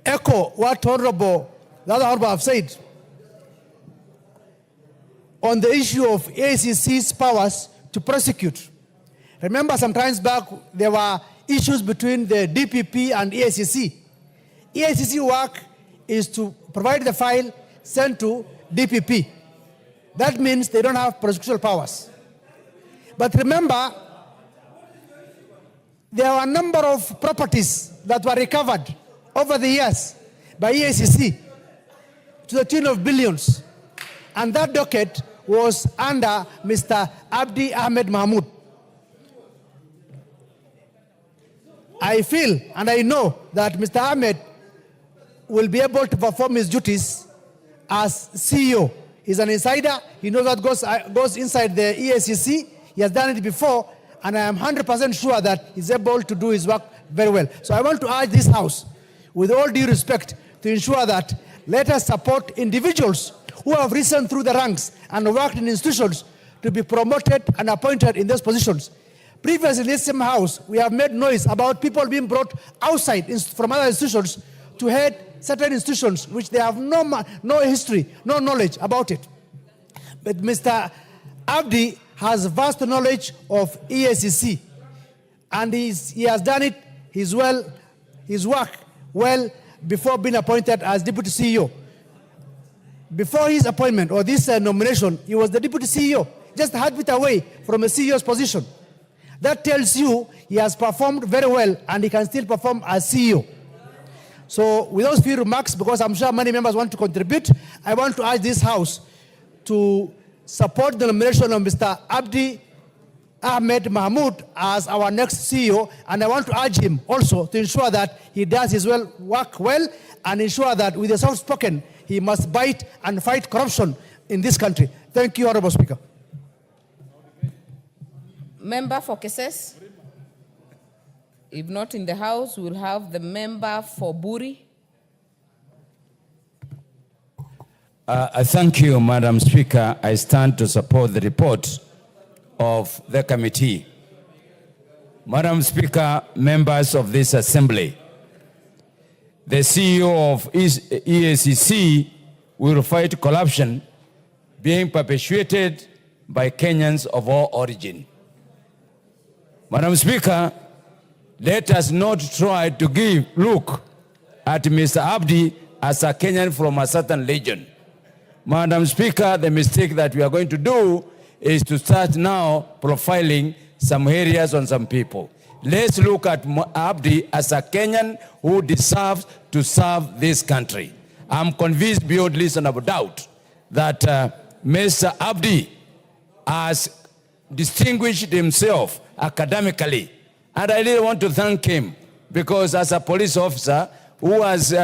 echo what the other Honorable have said on the issue of EACC's powers to prosecute. Remember, some times back, there were issues between the DPP and EACC. EACC work is to provide the file sent to DPP. That means they don't have prosecutorial powers. But remember, there are a number of properties that were recovered over the years by EACC to the tune of billions. And that docket was under Mr. Abdi Ahmed Mahmoud. I feel and I know that Mr. Ahmed will be able to perform his duties as CEO. He's an insider. He knows what goes inside the EACC. He has done it before, and I am 100% sure that he's able to do his work very well. So I want to urge this House, with all due respect, to ensure that let us support individuals who have risen through the ranks and worked in institutions to be promoted and appointed in those positions. Previously in this same House, we have made noise about people being brought outside from other institutions to head certain institutions which they have no history, no knowledge about it. But Mr. Abdi has vast knowledge of EACC, and he has done it his work well before being appointed as deputy CEO. Before his appointment or this nomination, he was the deputy CEO, just a heartbeat away from a CEO's position. That tells you he has performed very well and he can still perform as CEO. So with those few remarks, because I'm sure many members want to contribute, I want to urge this House to support the nomination of Mr. Abdi Ahmed Mahmoud as our next CEO, and I want to urge him also to ensure that he does his work well and ensure that with a soft-spoken, he must bite and fight corruption in this country. Thank you, Honorable Speaker. Member for Keses? If not in the House, we'll have the member for Buri. Thank you, Madam Speaker. I stand to support the report of the committee. Madam Speaker, members of this assembly, the CEO of EACC will fight corruption being perpetuated by Kenyans of all origin. Madam Speaker, let us not try to look at Mr. Abdi as a Kenyan from a certain region. Madam Speaker, the mistake that we are going to do is to start now profiling some areas on some people. Let's look at Abdi as a Kenyan who deserves to serve this country. I'm convinced beyond reasonable doubt that Mr. Abdi has distinguished himself academically. And I really want to thank him because as a police officer who has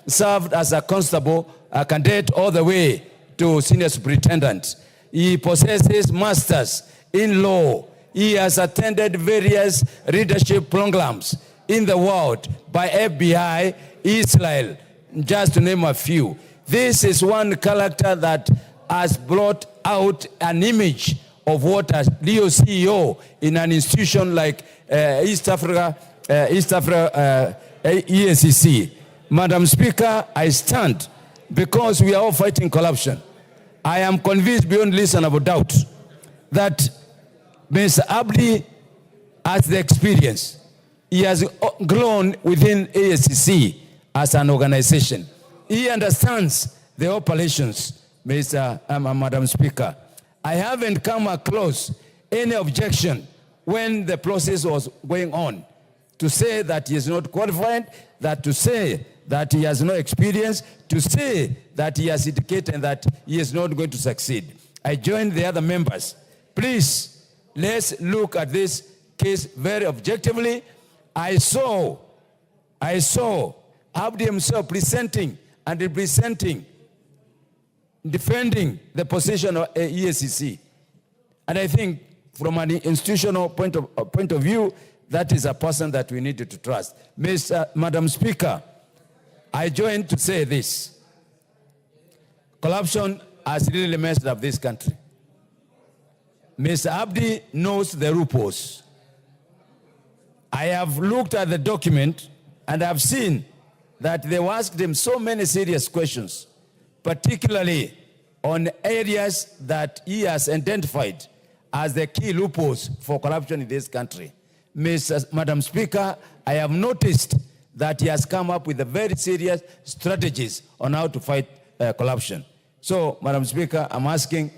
served as a constable, a cadet all the way to senior superintendent, he possesses masters in law. He has attended various leadership programs in the world by FBI, Israel, just to name a few. This is one character that has brought out an image of what a real CEO in an institution like East Africa EACC. Madam Speaker, I stand because we are all fighting corruption. I am convinced beyond reasonable doubt that Mr. Abdi has the experience. He has grown within EACC as an organization. He understands the operations, Madam Speaker. I haven't come across any objection when the process was going on to say that he is not qualified, that to say that he has no experience, to say that he has indicated that he is not going to succeed. I join the other members. Please, let's look at this case very objectively. I saw Abdi himself presenting and representing, defending the position of EACC. And I think from an institutional point of view, that is a person that we need to trust. Madam Speaker, I join to say this. Corruption has really messed up this country. Mr. Abdi knows the loopholes. I have looked at the document and I've seen that they asked him so many serious questions, particularly on areas that he has identified as the key loopholes for corruption in this country. Madam Speaker, I have noticed that he has come up with a very serious strategies on how to fight corruption. So, Madam Speaker, I'm asking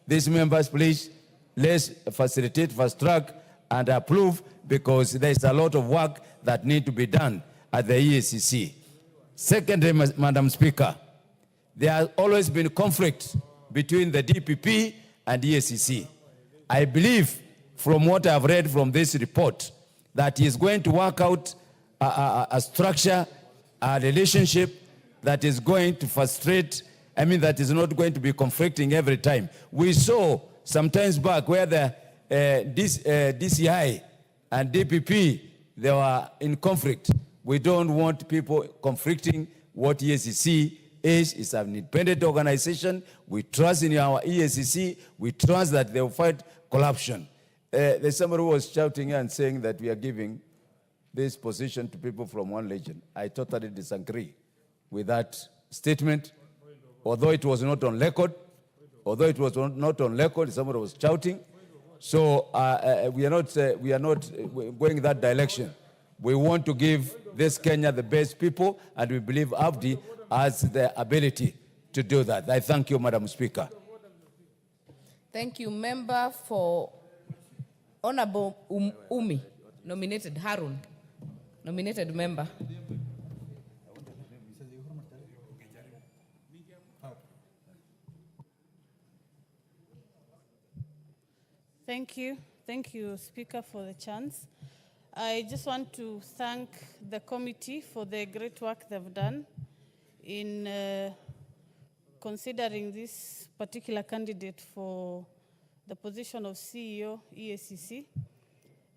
these members, please, let's facilitate, fast track, and approve because there's a lot of work that need to be done at the EACC. Secondly, Madam Speaker, there has always been conflict between the DPP and EACC. I believe, from what I've read from this report, that he is going to work out a structure, a relationship that is going to frustrate, that is not going to be conflicting every time. We saw some times back where the DCI and DPP, they were in conflict. We don't want people conflicting. What EACC is an independent organization. We trust in our EACC. We trust that they will fight corruption. There's somebody who was shouting and saying that we are giving this position to people from one region. I totally disagree with that statement. Although it was not on record, somebody was shouting. So we are not going that direction. We want to give this Kenya the best people, and we believe Abdi has the ability to do that. I thank you, Madam Speaker. Thank you. Member for Honorable Umi, nominated Harun, nominated member. Thank you, Speaker, for the chance. I just want to thank the committee for the great work they've done in considering this particular candidate for the position of CEO EACC.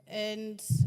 And